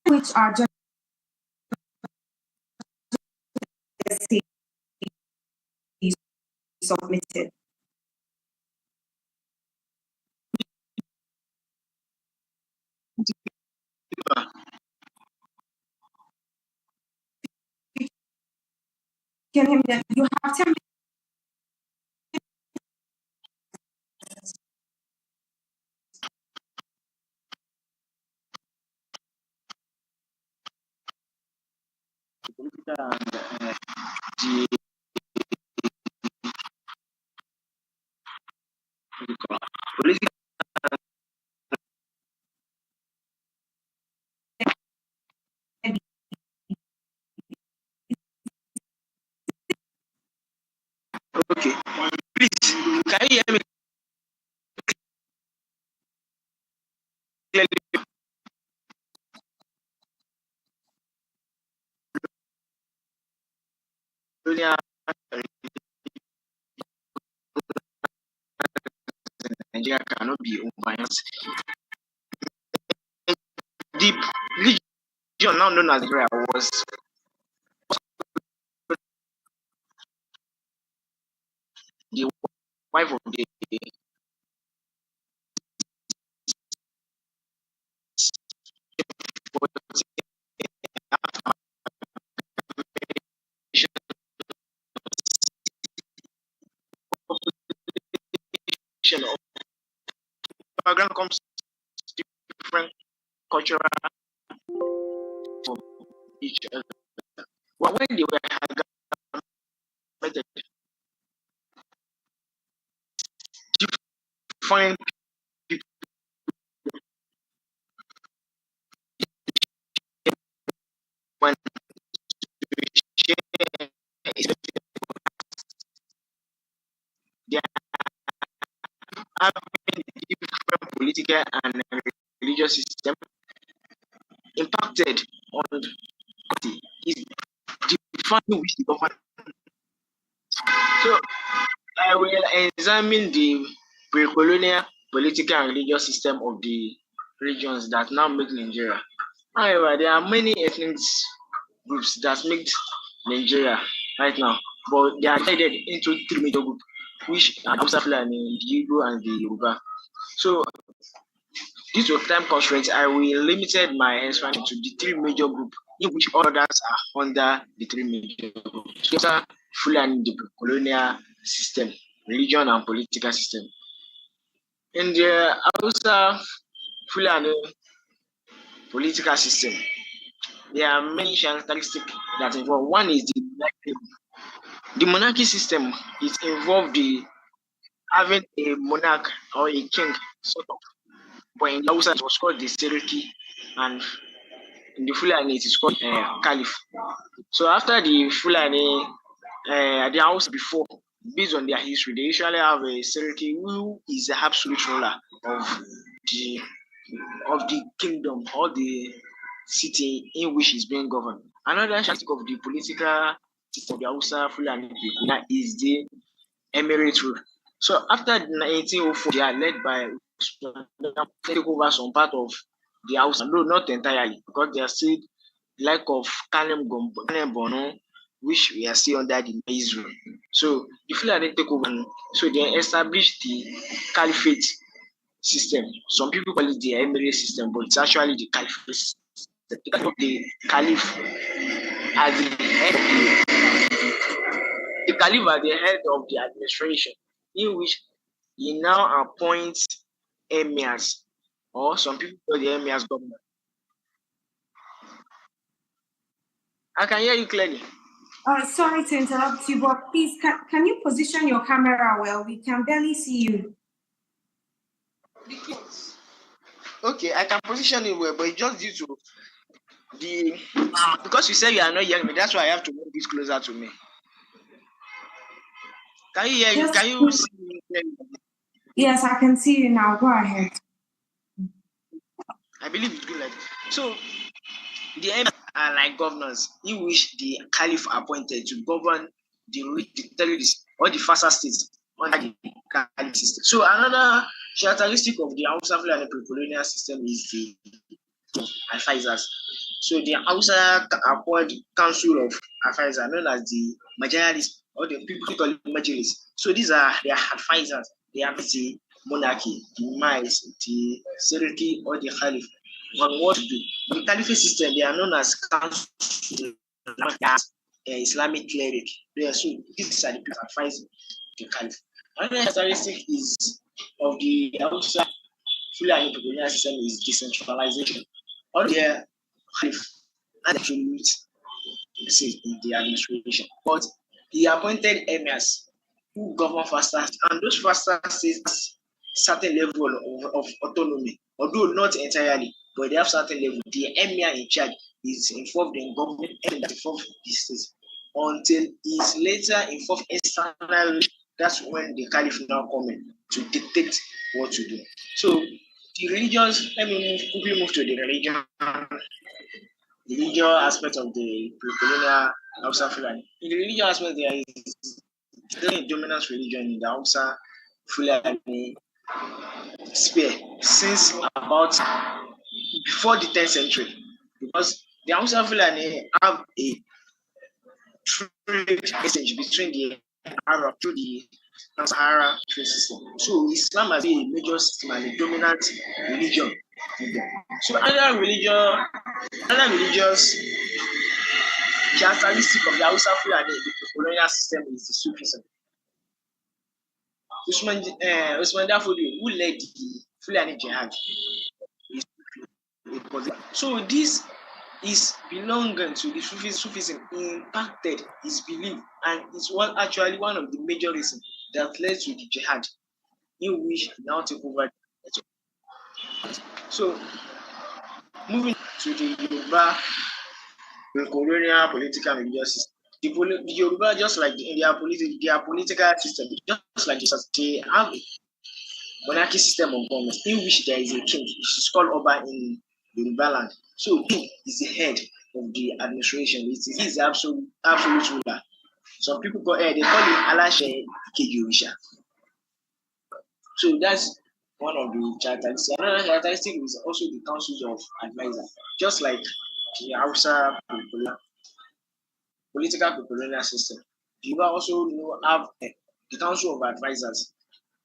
Which are just submitted. Can hear me? You have 10 minutes. Okay, please, can you hear me clearly? Nigeria cannot be unbiased. The region now known as Nigeria was the wife of the of background comes different cultural from each other. But when they were amalgamated, different people when they are having different political and religious system impacted on is defining which the government. So I will examine the pre-colonial political and religious system of the regions that now make Nigeria. However, there are many ethnic groups that make Nigeria right now, but they are divided into three major groups, which are Hausa, Fulani, the Igbo, and the Yoruba. So, due to time constraints, I will limited my explanation to the three major groups, in which others are under the three major groups. Hausa, Fulani, the colonial system, religion, and political system. In the Hausa, Fulani political system, there are many characteristics that involve. One is the monarchy. The monarchy system is involved in having a monarch or a king, sort of. But in Hausa, it was called the Seriki, and in the Fulani, it is called Caliph. So after the Fulani, the house before, based on their history, they usually have a Seriki who is the absolute ruler of the kingdom or the city in which is being governed. Another aspect of the political system of the Hausa Fulani people is the emirate rule. So after 1904, they are led by take over some part of the Hausa, no, not entirely, because they are still like of Kanem Bono, which we are still under the maize rule. So the Fulani take over, so they established the caliphate system. Some people call it the emirate system, but it's actually the caliphate system. The caliph as the head, the caliph at the head of the administration, in which he now appoints emirs, or some people call the emirs governor. I can hear you clearly. Sorry to interrupt you, but please, can you position your camera well? We can barely see you. Okay, I can position it well, but it's just due to the because you said you are not hearing me. That's why I have to move this closer to me. Can you hear you? Can you see me clearly? Yes, I can see you now. Go ahead. I believe it's good like so. The emirs are like governors in which the caliph appointed to govern the terrorists or the Fasa states under the caliph system. So another characteristic of the Hausa Fulani pre-colonial system is the advisors. So the Hausa appoint council of advisors known as the Majalis or the people call it Majalis. So these are their advisors. They have the monarchy, the mice, the Seriki or the caliph on what to do. The caliphate system, they are known as council, Islamic cleric. So these are the people advising the caliph. Another characteristic is of the Hausa Fulani colonial system is decentralization. All their caliph and absolute say in the administration, but the appointed emirs who govern faster, and those faster states certain level of autonomy, although not entirely, but they have certain level. The emir in charge is involved in government and involved the state until he's later involved externally. That's when the caliph now come in to dictate what to do. So the religions, let me quickly move to the religion aspect of the pre-colonial Hausa Fulani. In the religion aspect, there is a dominant religion in the Hausa Fulani sphere since about before the 10th century, because the Hausa Fulani have a trade exchange between the Arab through the Sahara trade system. So Islam has been a major system and a dominant religion. So other religious characteristic of the Hausa Fulani, the colonial system, is the Sufism. Usman Dafodi, who led the Fulani Jihad, so this is belonging to the Sufism impacted his belief, and it's actually one of the major reasons that led to the jihad in which he now take over. So moving to the Yoruba colonial political and religious system. The Yoruba, just like their political system, just like this, they have a monarchy system of government in which there is a king, which is called Oba in Yoruba land. So he is the head of the administration. He is the absolute ruler. Some people they call him Alashe Ikeji. So that's one of the characteristics. Another characteristic is also the councils of advisors, just like the Hausa political colonial system. You also have the council of advisors.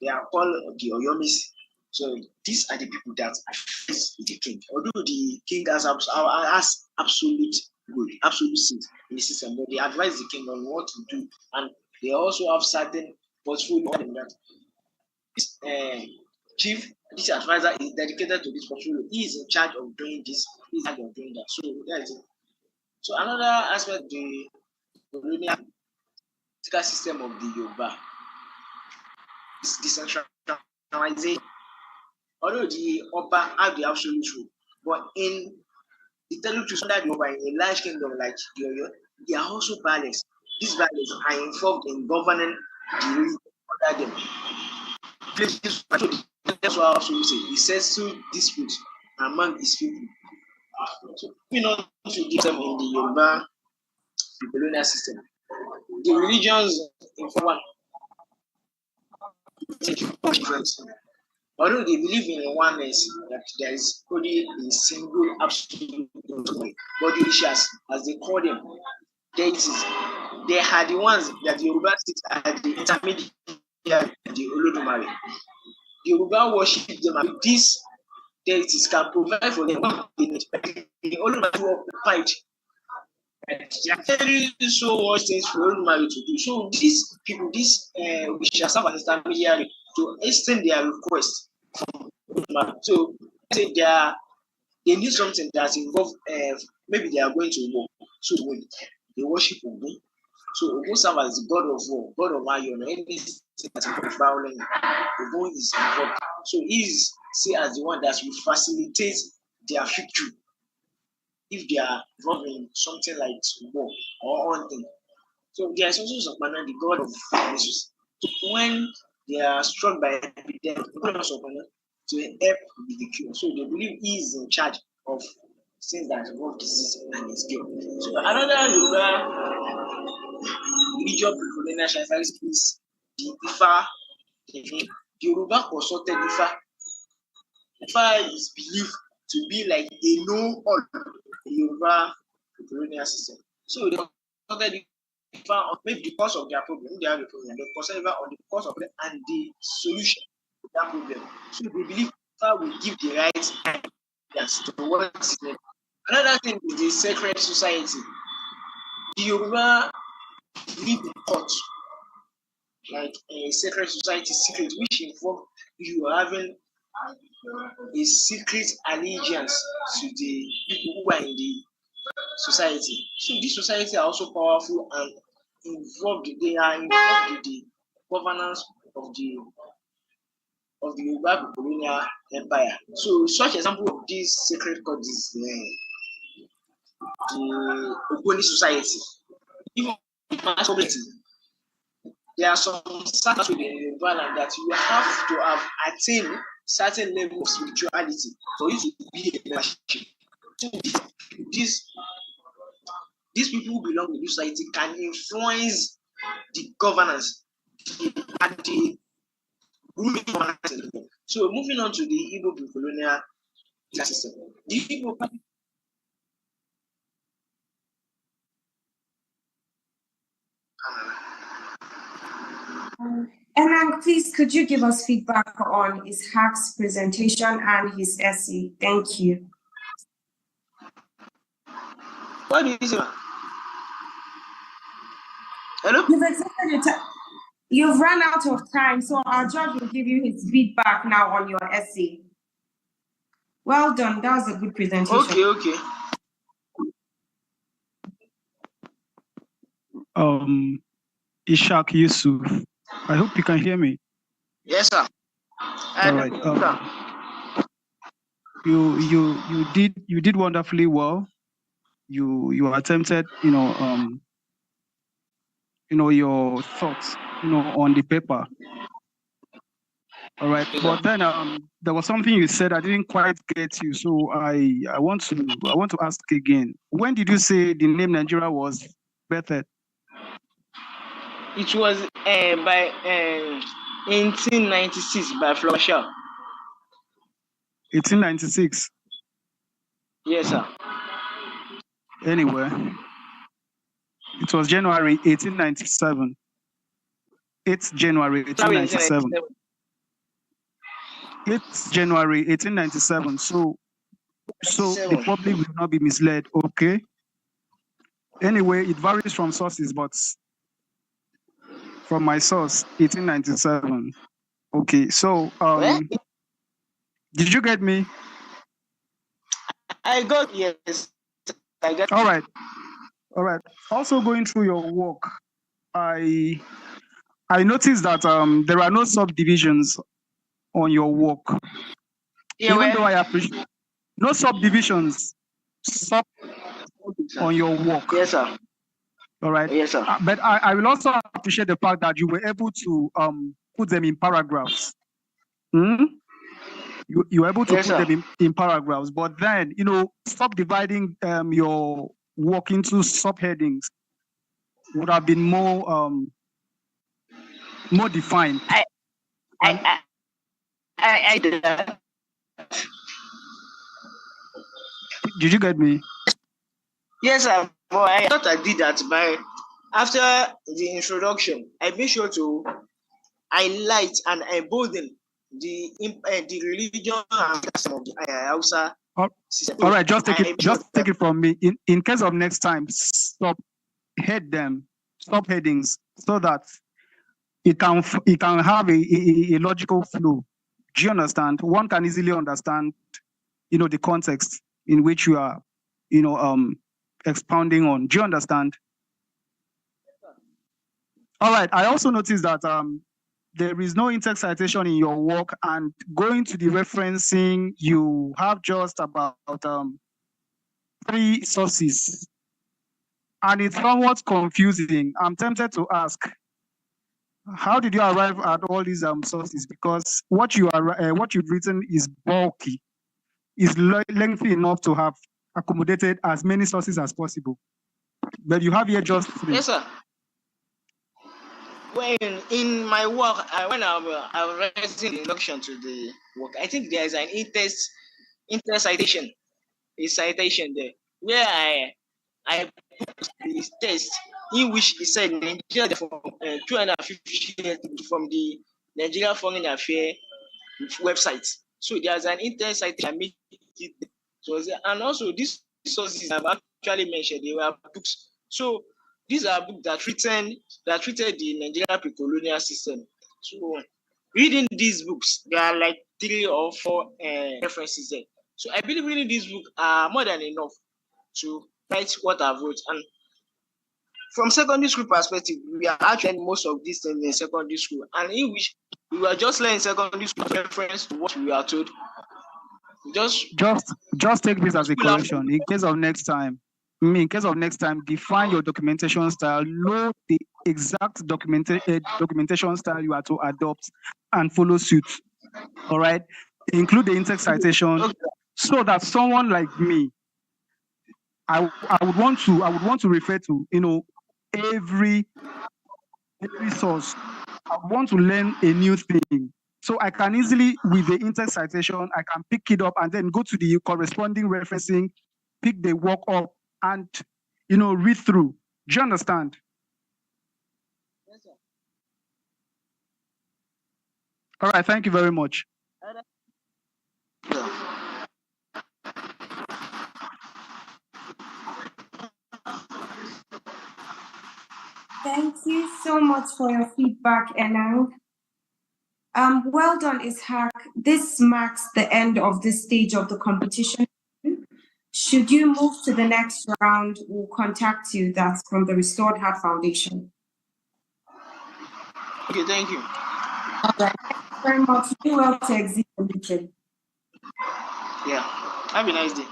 They are called the Oyomis. So these are the people that advise the king. Although the king has absolute seat in the system, but they advise the king on what to do, and they also have certain portfolio that this this advisor is dedicated to this portfolio. He is in charge of doing this. He is in charge of doing that. So that is it. So another aspect of the colonial system of the Yoruba is decentralization. Although the Oba have the absolute rule, but in the territories under the Oba, in a large kingdom like the Oyo, they are also ballads. These ballads are involved in governing the region under them. That's what I also say. He says to dispute among his people. So we know to give them in the Yoruba colonial system. The religions in one different. Although they believe in oneness, that there is only a single absolute God, but the Ishas, as they call them, deities, they are the ones that the Yoruba sit at the intermediate, the Olodumare. The Yoruba worship them, and these deities can provide for them what they need. The Olodumare will occupied. There are very so much things for Olodumare to do. So these people, we shall serve as intermediary to extend their request. So say they need something that involves maybe they are going to war. So they worship Ogun. So Ogun serves as the god of war, god of iron, anything that involves violence. Ogun is involved. So he is seen as the one that will facilitate their victory if they are involved in something like war or hunting. So there is also Sopana, the god of Jesus. So when they are struck by epidemic, to help with the cure. So they believe he is in charge of things that involve disease and his cure. So another religion pre-colonial sacrifice is the Ifa. The Yoruba consulted Ifa. Ifa is believed to be like a know-all in Yoruba pre-colonial system. So they consulted Ifa on maybe the cause of their problem. They have a problem. They consult Ifa on the cause of it and the solution to that problem. So they believe Ifa will give the right answers to what is needed. Another thing is the sacred society. The Yoruba live in court, like a sacred society secret, which involves you having a secret allegiance to the people who are in the society. So these societies are also powerful and involved. They are involved in the governance of the Yoruba colonial empire. So such example of this sacred court is the Ogoni society. Even masculinity, there are some certain in Yoruba land that you have to have attained certain level of spirituality for you to be a membership. So these people who belong to the society can influence the governance and the ruling governance. So moving on to the Igbo pre-colonial system. The Igbo Enang, please, could you give us feedback on Ishaq's presentation and his essay? Thank you. What do you say? Hello? You've run out of time, so our judge will give you his feedback now on your essay. Well done. That was a good presentation. Okay. Ishaq Yusuf, I hope you can hear me. Yes, sir. All right. You did wonderfully well. You attempted, your thoughts, on the paper. All right. But then there was something you said I didn't quite get you, so I want to ask again. When did you say the name Nigeria was birthed? It was by 1896 by Flower Shaw. 1896. Yes, sir. Anyway, it was January 1897. 8th January 1897. 8th January 1897. So the public will not be misled. Okay. Anyway, it varies from sources, but from my source, 1897. Okay. So did you get me? I got, yes. I got. All right. Also going through your work, I noticed that there are no subdivisions on your work. Yeah, even though I appreciate no subdivisions on your work. Yes, sir. All right. Yes, sir. But I will also appreciate the fact that you were able to put them in paragraphs. You were able to Yes, put sir. them in paragraphs, but then stop dividing your work into subheadings would have been more defined. I did that. Did you get me? Yes, sir. But I thought I did that by after the introduction. I made sure to highlight and embolden the religion and custom of the Hausa system. All right, just take it from me. In case of next time, stop headings so that it can have a logical flow. Do you understand? One can easily understand, the context in which you are, expounding on. Do you understand? All right. I also noticed that there is no in-text citation in your work, and going to the referencing, you have just about 3 sources, and it's somewhat confusing. I'm tempted to ask, How did you arrive at all these sources? Because what you've written is bulky, is lengthy enough to have accommodated as many sources as possible. But you have here just 3. Yes, sir. When in my work, when I'm writing the introduction to the work, I think there is an citation, a citation there, where I put the test in which it said Nigeria from 250 years from the Nigeria Foreign Affairs website. So there's an citation I made it. So and also these sources I've actually mentioned, they were books. So these are books that treated the Nigerian pre-colonial system. So reading these books, there are like 3 or 4 references there. So I believe reading these books are more than enough to write what I've wrote. And from secondary school perspective, we are actually most of these things in secondary school, and in which we were just learning secondary school reference to what we are told. Just take this as a correction. In case of next time, define your documentation style. Know the exact documentation style you are to adopt and follow suit. All right. Include the in-text citation, so that someone like me, I would want to refer to every source. I want to learn a new thing. So I can easily, with the in-text citation, I can pick it up and then go to the corresponding referencing, pick the work up, and read through. Do you understand? Yes, sir. All right, thank you very much. Thank you so much for your feedback, Enang. Well done, Ishaq. This marks the end of this stage of the competition. Should you move to the next round, we'll contact you. That's from the Restored Heart Foundation. Okay, thank you. All right. Thank you very much. Do well to exit the meeting. Yeah. Have a nice day.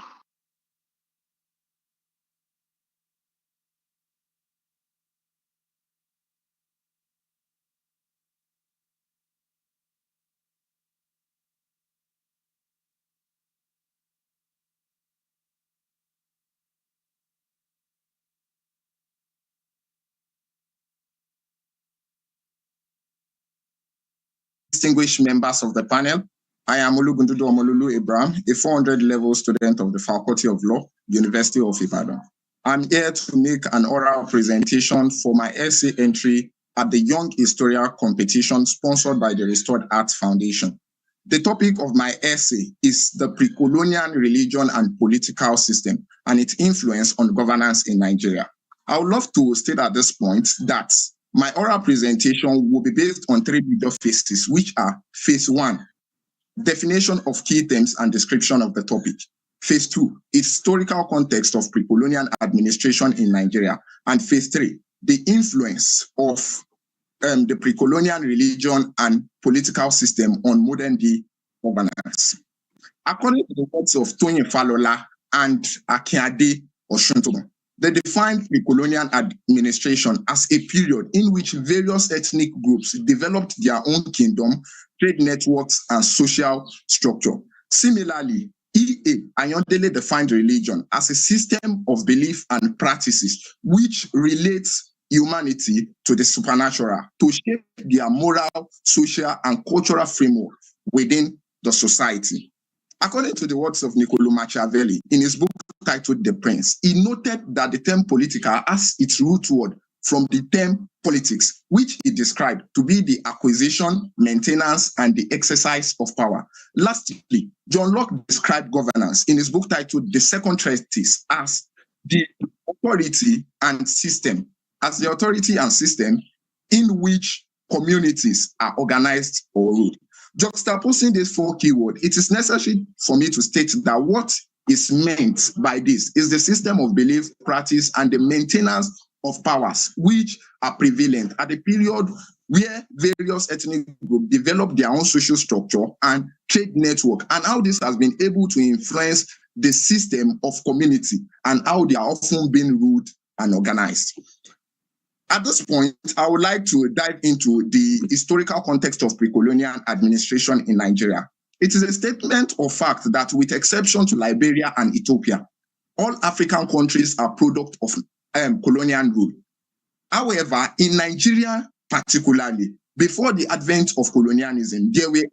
Distinguished members of the panel, I am Olugundudu Omololu Abraham, a 400-level student of the Faculty of Law, University of Ibadan. I'm here to make an oral presentation for my essay entry at the Young Historian competition sponsored by the Restored Heart Foundation. The topic of my essay is the pre-colonial religion and political system and its influence on governance in Nigeria. I would love to state at this point that my oral presentation will be based on 3 major phases, which are phase 1, definition of key terms and description of the topic. Phase 2, historical context of pre-colonial administration in Nigeria. And phase 3, the influence of the pre-colonial religion and political system on modern day governance. According to the words of Tony Falola and Akinade Oshuntomo, they defined pre-colonial administration as a period in which various ethnic groups developed their own kingdom, trade networks, and social structure. Similarly, E.A. Ayondele defined religion as a system of belief and practices which relates humanity to the supernatural to shape their moral, social, and cultural framework within the society. According to the words of Niccolo Machiavelli in his book titled The Prince, he noted that the term political has its root word from the term politics, which he described to be the acquisition, maintenance, and the exercise of power. Lastly, John Locke described governance in his book titled The Second Treatise as the authority and system in which communities are organized or ruled. Juxtaposing these 4 keywords, it is necessary for me to state that what is meant by this is the system of belief, practice, and the maintenance of powers which are prevalent at the period where various ethnic groups develop their own social structure and trade network, and how this has been able to influence the system of community and how they are often being ruled and organized. At this point, I would like to dive into the historical context of pre-colonial administration in Nigeria. It is a statement of fact that, with exception to Liberia and Ethiopia, all African countries are product of colonial rule. However, in Nigeria particularly, before the advent of colonialism, there were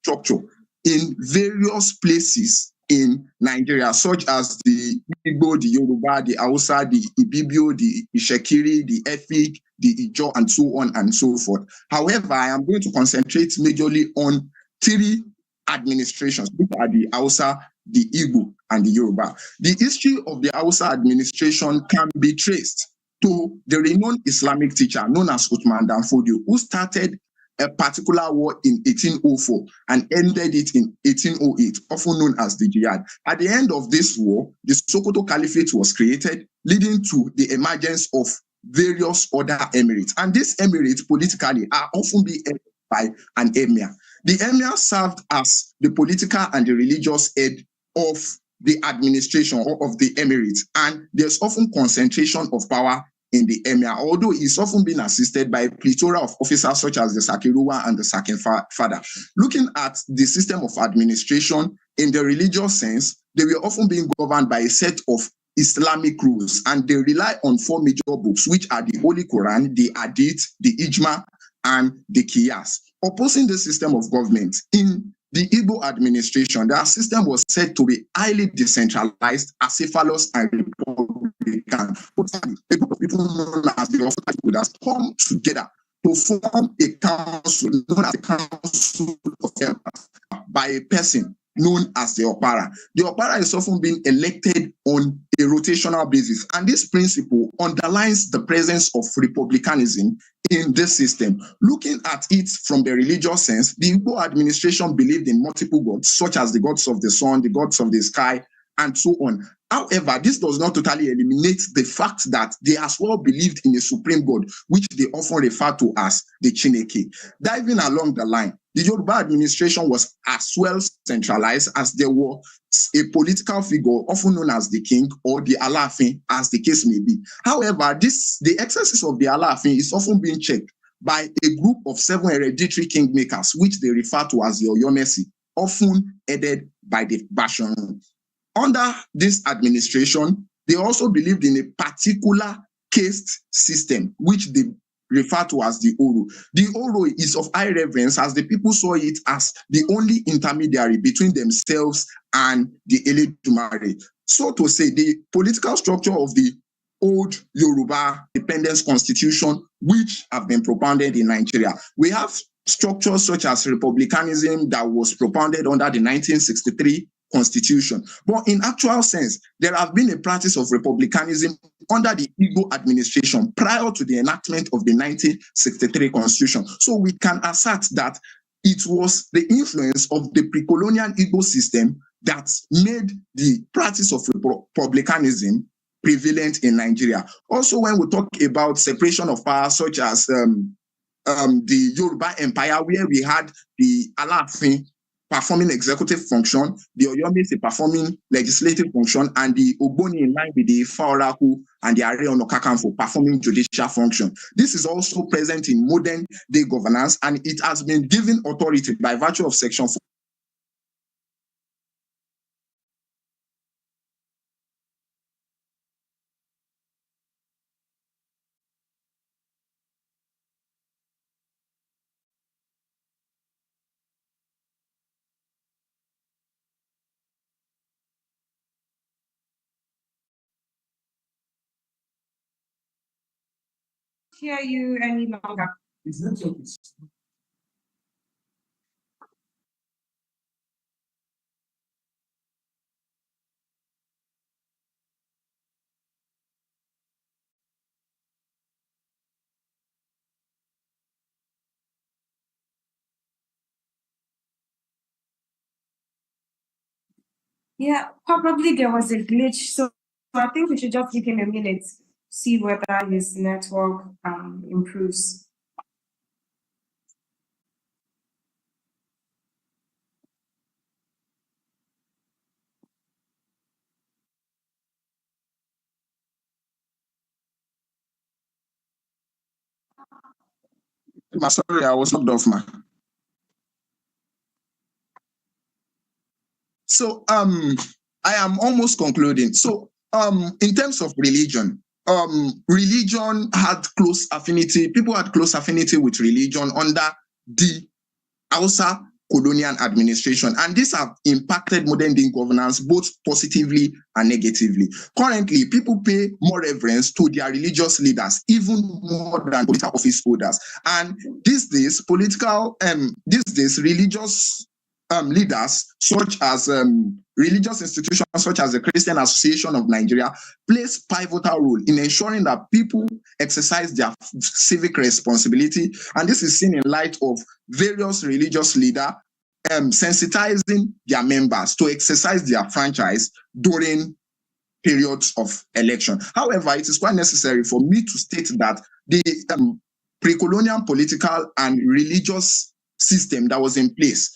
structure in various places in Nigeria, such as the Igbo, the Yoruba, the Hausa, the Ibibio, the Ishekiri, the Efik, the Ijo, and so on and so forth. However, I am going to concentrate majorly on three administrations, which are the Hausa, the Igbo, and the Yoruba. The history of the Hausa administration can be traced to the renowned Islamic teacher known as Uthman Dan Fodio, who started a particular war in 1804 and ended it in 1808, often known as the Jihad. At the end of this war, the Sokoto Caliphate was created, leading to the emergence of various other emirates. And these emirates politically are often being headed by an emir. The emir served as the political and the religious head of the administration or of the emirates, and there's often concentration of power in the emir, although he's often been assisted by a plethora of officers such as the Sakiruwa and the Sakin-Fada. Looking at the system of administration in the religious sense, they were often being governed by a set of Islamic rules, and they rely on four major books, which are the Holy Quran, the Hadith, the Ijma, and the Qiyas. Opposing this system of government in the Igbo administration, their system was said to be highly decentralized, acephalous, and republican. A group of people known as the Office would have come together to form a council known as the Council of Elders by a person known as the Opara. The Opara is often being elected on a rotational basis, and this principle underlines the presence of republicanism in this system. Looking at it from the religious sense, the Igbo administration believed in multiple gods, such as the gods of the sun, the gods of the sky, and so on. However, this does not totally eliminate the fact that they as well believed in a supreme god, which they often refer to as the Chineke. Diving along the line, the Yoruba administration was as well centralized, as there was a political figure often known as the king or the Alaafin, as the case may be. However, the excesses of the Alaafin is often being checked by a group of 7 hereditary kingmakers, which they refer to as the Oyomesi, often headed by the Basharun. Under this administration, they also believed in a particular caste system, which they refer to as the Oro. The Oro is of high reverence, as the people saw it as the only intermediary between themselves and the Eledumare. So to say, the political structure of the old Yoruba Independence Constitution, which have been propounded in Nigeria. We have structures such as republicanism that was propounded under the 1963 Constitution. But in actual sense, there have been a practice of republicanism under the Igbo administration prior to the enactment of the 1963 Constitution. So we can assert that it was the influence of the pre-colonial Igbo system that made the practice of republicanism prevalent in Nigeria. Also, when we talk about separation of power, such as the Yoruba Empire, where we had the Alaafin performing executive function, the Oyomesi performing legislative function, and the Ogboni in line with the Faoraku and the Are Ona Kakanfo performing judicial function. This is also present in modern day governance, and it has been given authority by virtue of Section 4. Hear you any longer. Yeah, probably there was a glitch. So I think we should just give him a minute, see whether his network improves. Sorry, I was knocked off, ma. So I am almost concluding. So in terms of religion, religion had close affinity. People had close affinity with religion under the Hausa colonial administration, and these have impacted modern day governance both positively and negatively. Currently, people pay more reverence to their religious leaders, even more than political office holders. And these days, religious leaders, such as religious institutions such as the Christian Association of Nigeria, plays pivotal role in ensuring that people exercise their civic responsibility. And this is seen in light of various religious leaders sensitizing their members to exercise their franchise during periods of election. However, it is quite necessary for me to state that the pre-colonial political and religious system that was in place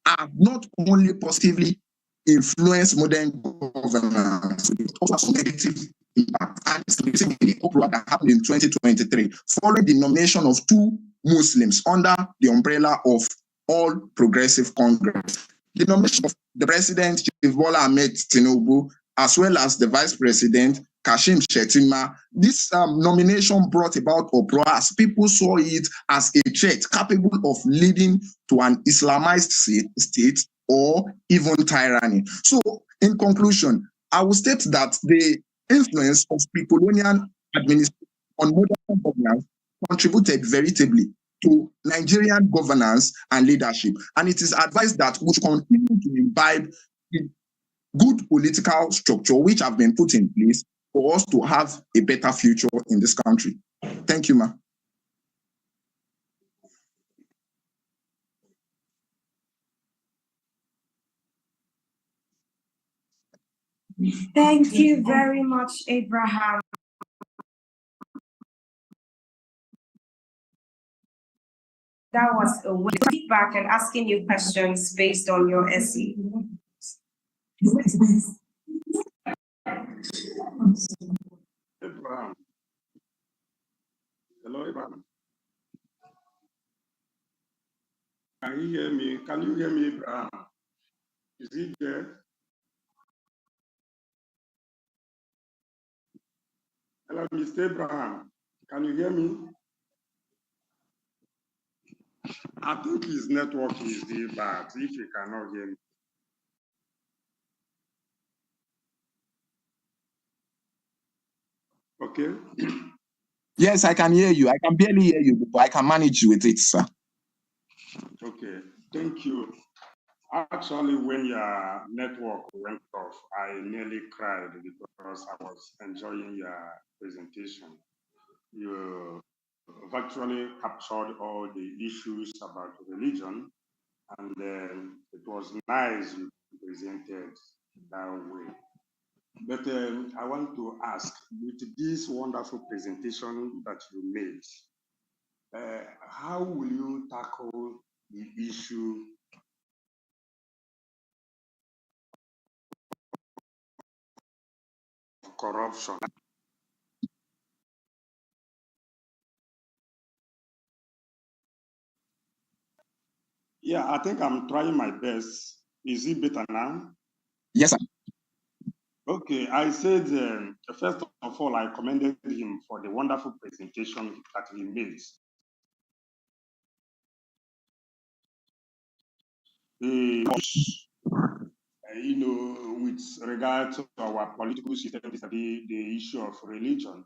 have not only positively influenced modern governance, it also has negative impact. And it's the uproar that happened in 2023 following the nomination of two Muslims under the umbrella of All Progressive Congress. The nomination of the President, Chief Bola Ahmed Tinubu, as well as the Vice President, Kashim Shettima, this nomination brought about uproar as people saw it as a threat capable of leading to an Islamized state or even tyranny. So, in conclusion, I will state that the influence of pre-colonial administration on modern governance contributed veritably to Nigerian governance and leadership. And it is advised that we should continue to imbibe the good political structure which have been put in place for us to have a better future in this country. Thank you, ma. Thank you very much, Abraham. That was a way feedback and asking you questions based on your essay. Abraham. Hello, Abraham. Can you hear me? Can you hear me, Abraham? Is he there? Hello, Mr. Abraham. Can you hear me? I think his network is the bad if you cannot hear me. Okay. Yes, I can hear you. I can barely hear you, but I can manage with it, sir. Okay, thank you. Actually, when your network went off, I nearly cried because I was enjoying your presentation. You virtually captured all the issues about religion, and it was nice you presented that way. But I want to ask, with this wonderful presentation that you made, how will you tackle the issue of corruption? Yeah, I think I'm trying my best. Is it better now? Yes, sir. Okay, I said, first of all, I commended him for the wonderful presentation that he made. You know, with regard to our political system, the issue of religion.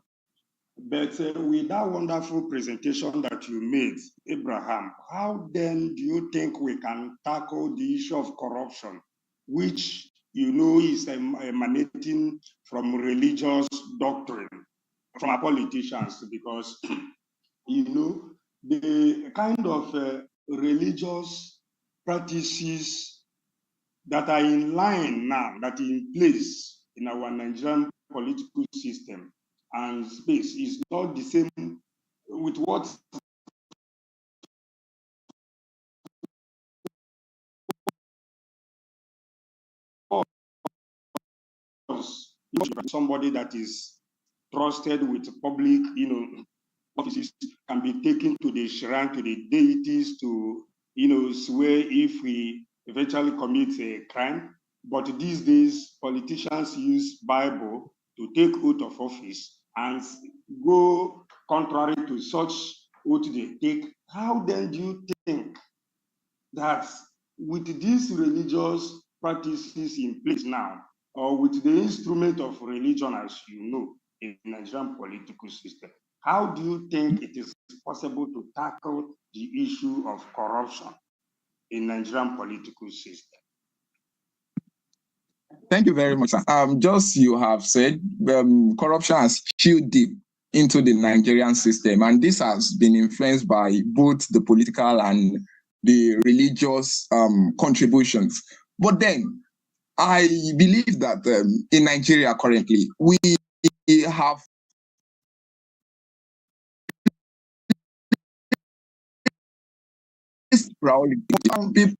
But with that wonderful presentation that you made, Abraham, how then do you think we can tackle the issue of corruption, which you know is emanating from religious doctrine, from our politicians? Because you know the kind of religious practices that are in line now, that are in place in our Nigerian political system and space is not the same with what somebody that is trusted with public, offices can be taken to the shrine, to the deities, to swear if we eventually commit a crime. But these days, politicians use Bible to take oath of office and go contrary to such oath they take. How then do you think that with these religious practices in place now, or with the instrument of religion, as you know, in the Nigerian political system, how do you think it is possible to tackle the issue of corruption in Nigerian political system? Thank you very much, sir. Just you have said, corruption has chewed deep into the Nigerian system, and this has been influenced by both the political and the religious contributions. But then, I believe that in Nigeria currently, we have this priority. People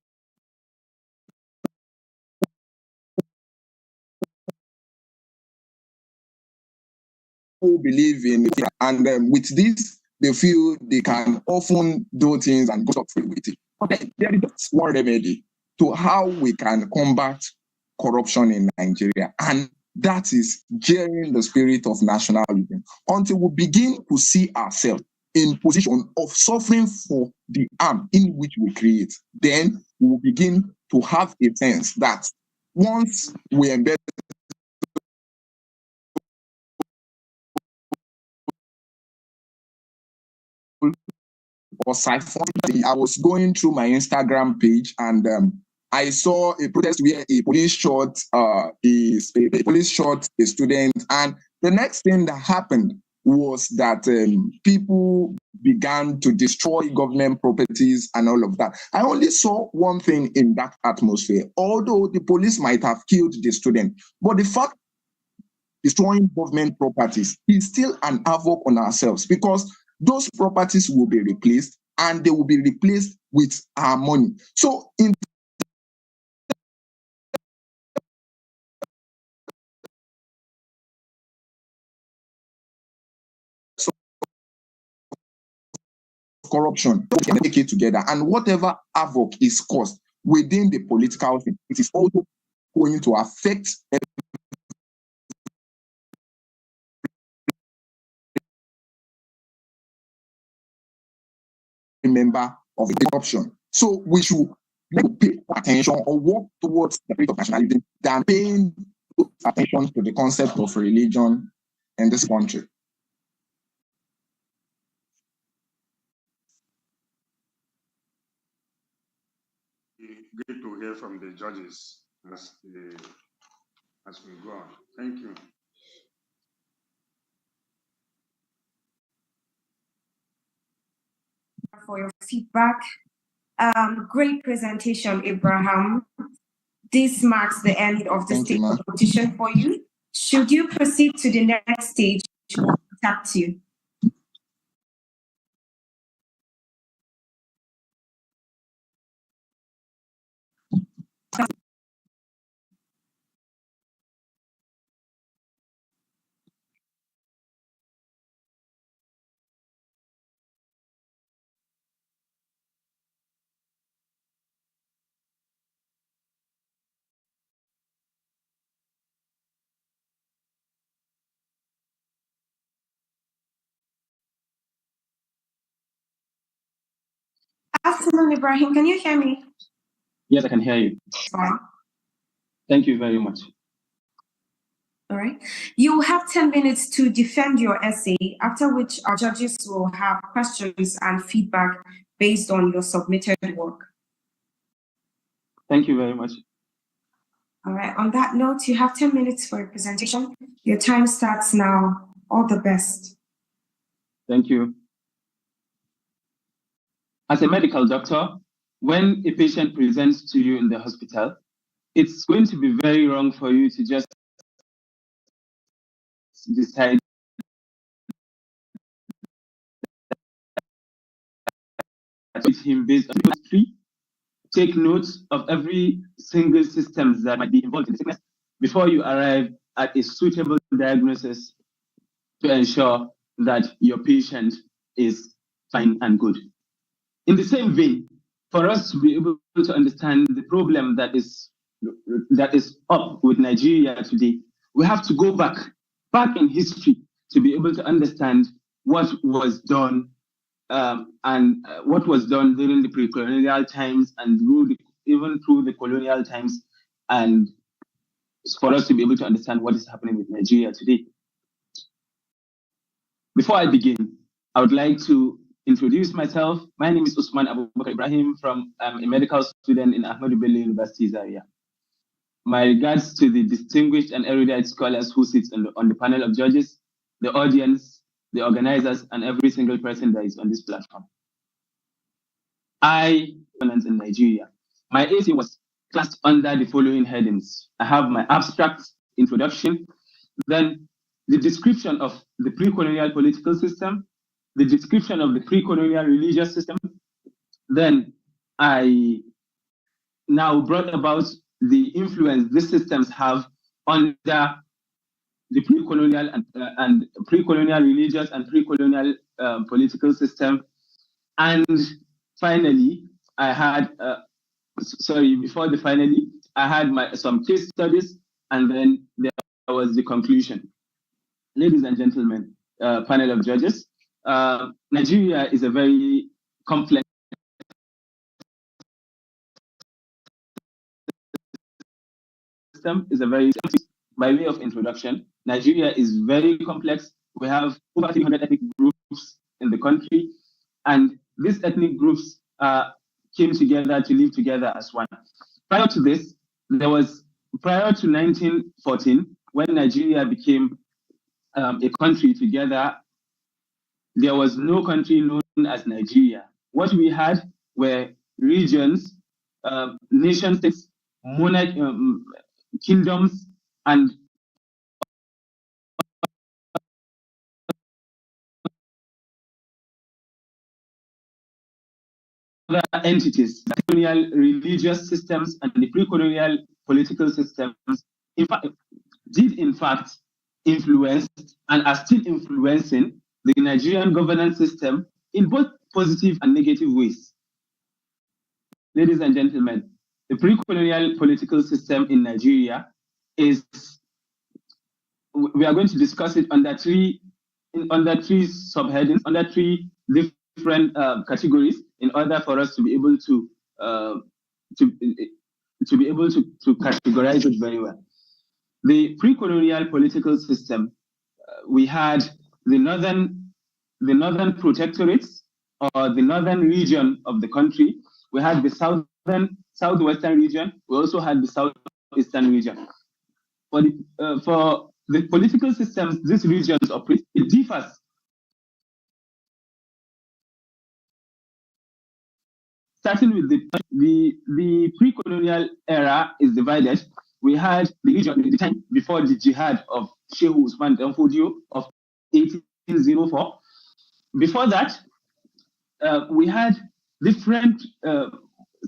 who believe in it, and with this, they feel they can often do things and go up free with it. But there is one remedy to how we can combat corruption in Nigeria, and that is gearing the spirit of nationalism. Until we begin to see ourselves in position of suffering for the harm in which we create, then we will begin to have a sense that once we embed or siphon. I was going through my Instagram page and I saw a protest where a police shot a student, and the next thing that happened was that people began to destroy government properties and all of that. I only saw one thing in that atmosphere. Although the police might have killed the student, but the fact destroying government properties is still an havoc on ourselves, because those properties will be replaced, and they will be replaced with our money. So in corruption, we can take it together, and whatever havoc is caused within the political thing, it is also going to affect a member of the corruption. So we should pay attention or work towards the spirit of nationalism than paying attention to the concept of religion in this country. Great to hear from the judges as we go on. Thank you. For your feedback. Great presentation, Abraham. This marks the end of the stage competition for you. Should you proceed to the next stage, we'll contact you. Afternoon, Ibrahim. Can you hear me? Yes, I can hear you. Fine. Thank you very much. All right. You have 10 minutes to defend your essay, after which our judges will have questions and feedback based on your submitted work. Thank you very much. All right. On that note, you have 10 minutes for your presentation. Your time starts now. All the best. Thank you. As a medical doctor, when a patient presents to you in the hospital, it's going to be very wrong for you to just decide with him based on history. Take notes of every single system that might be involved in the sickness before you arrive at a suitable diagnosis to ensure that your patient is fine and good. In the same vein, for us to be able to understand the problem that is up with Nigeria today, we have to go back in history to be able to understand what was done what was done during the pre-colonial times and even through the colonial times, and for us to be able to understand what is happening with Nigeria today. Before I begin, I would like to introduce myself. My name is Usman Abubakar Ibrahim from a medical student in Ahmadu Bello University, Zaria. My regards to the distinguished and erudite scholars who sit on the panel of judges, the audience, the organizers, and every single person that is on this platform. I am in Nigeria. My essay was classed under the following headings. I have my abstract introduction, then the description of the pre-colonial political system, the description of the pre-colonial religious system. Then I now brought about the influence these systems have on the pre-colonial and pre-colonial religious and pre-colonial political system. And finally, I had, before the finally, I had some case studies, and then there was the conclusion. Ladies and gentlemen, panel of judges, Nigeria is a very complex system, by way of introduction, Nigeria is very complex. We have over 300 ethnic groups in the country, and these ethnic groups came together to live together as one. Prior to this, prior to 1914, when Nigeria became a country together, there was no country known as Nigeria. What we had were regions, nation states, kingdoms, and other entities, the colonial religious systems and the pre-colonial political systems, did in fact influence and are still influencing the Nigerian governance system in both positive and negative ways. Ladies and gentlemen, the pre-colonial political system in Nigeria is, we are going to discuss it under three subheadings, under three different categories, in order for us to be able to categorize it very well. The pre-colonial political system, we had the northern protectorates, or the northern region of the country. We had the southwestern region. We also had the southeastern region. For the political systems these regions operate, it differs. Starting with the pre-colonial era is divided. We had the region at the time before the jihad of Shehu Usman Danfodio of 1804. Before that, we had different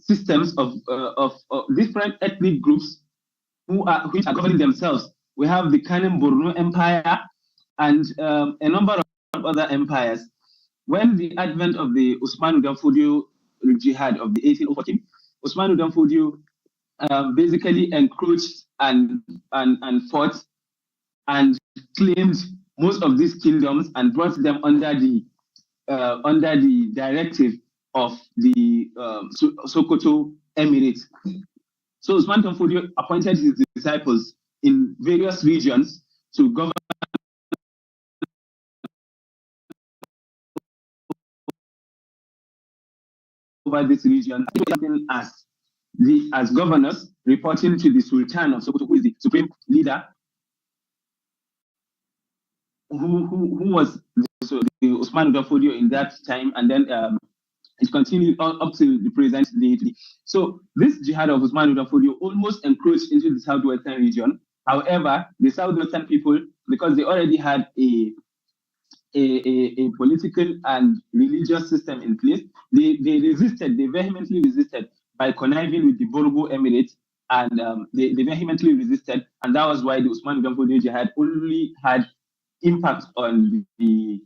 systems of different ethnic groups which are governing themselves. We have the Kanem Borno Empire and a number of other empires. When the advent of the Usman Danfodio jihad of the 1814, Usman Danfodio basically encroached and fought and claimed most of these kingdoms and brought them under the directive of the Sokoto Emirate. So Usman Danfodio appointed his disciples in various regions to govern over this region as governors, reporting to the Sultan of Sokoto, who is the supreme leader, who was the Usman Danfodio in that time, and then it continued up to the present day. So this jihad of Usman Danfodio almost encroached into the southwestern region. However, the southwestern people, because they already had a political and religious system in place, they vehemently resisted by conniving with the Borgo Emirate, and they vehemently resisted, and that was why the Usman Danfodio jihad only had impact on the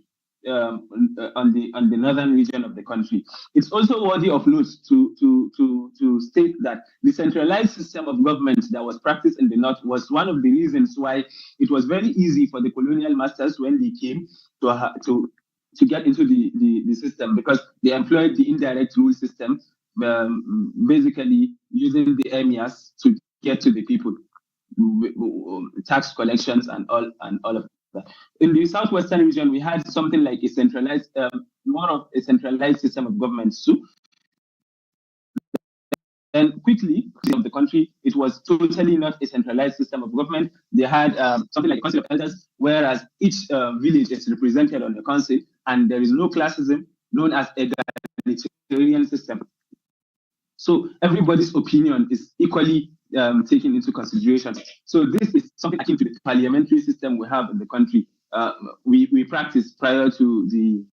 on the northern region of the country. It's also worthy of note to state that the centralized system of government that was practiced in the north was one of the reasons why it was very easy for the colonial masters when they came to get into the system, because they employed the indirect rule system, basically using the emirs to get to the people, tax collections and all of that. In the southwestern region, we had something like a centralized, more of a centralized system of government too. And quickly, of the country, it was totally not a centralized system of government. They had something like a council of elders, whereas each village is represented on the council, and there is no classism, known as egalitarian system. So everybody's opinion is equally taken into consideration. So this is something akin to the parliamentary system we have in the country. We practiced prior to the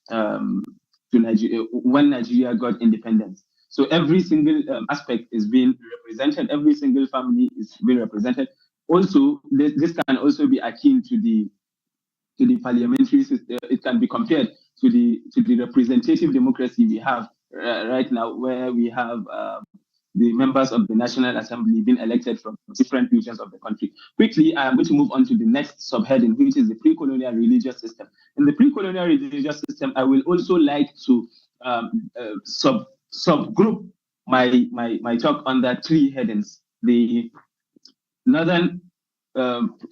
to Nigeria, when Nigeria got independence. So every single aspect is being represented. Every single family is being represented. Also, this can also be akin to the parliamentary system. It can be compared to the representative democracy we have right now, where we have the members of the National Assembly being elected from different regions of the country. Quickly, I am going to move on to the next subheading, which is the pre-colonial religious system. In the pre-colonial religious system, I will also like to subgroup my talk under three headings: the northern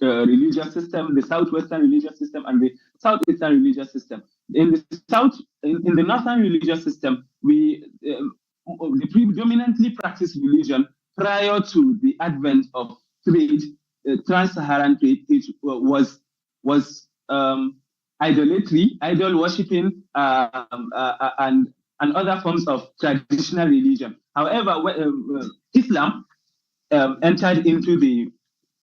religious system, the southwestern religious system, and the southeastern religious system. In the northern religious system, the predominantly practiced religion prior to the advent of trade, trans-Saharan trade, was idolatry, idol worshipping, and other forms of traditional religion. However, Islam entered into the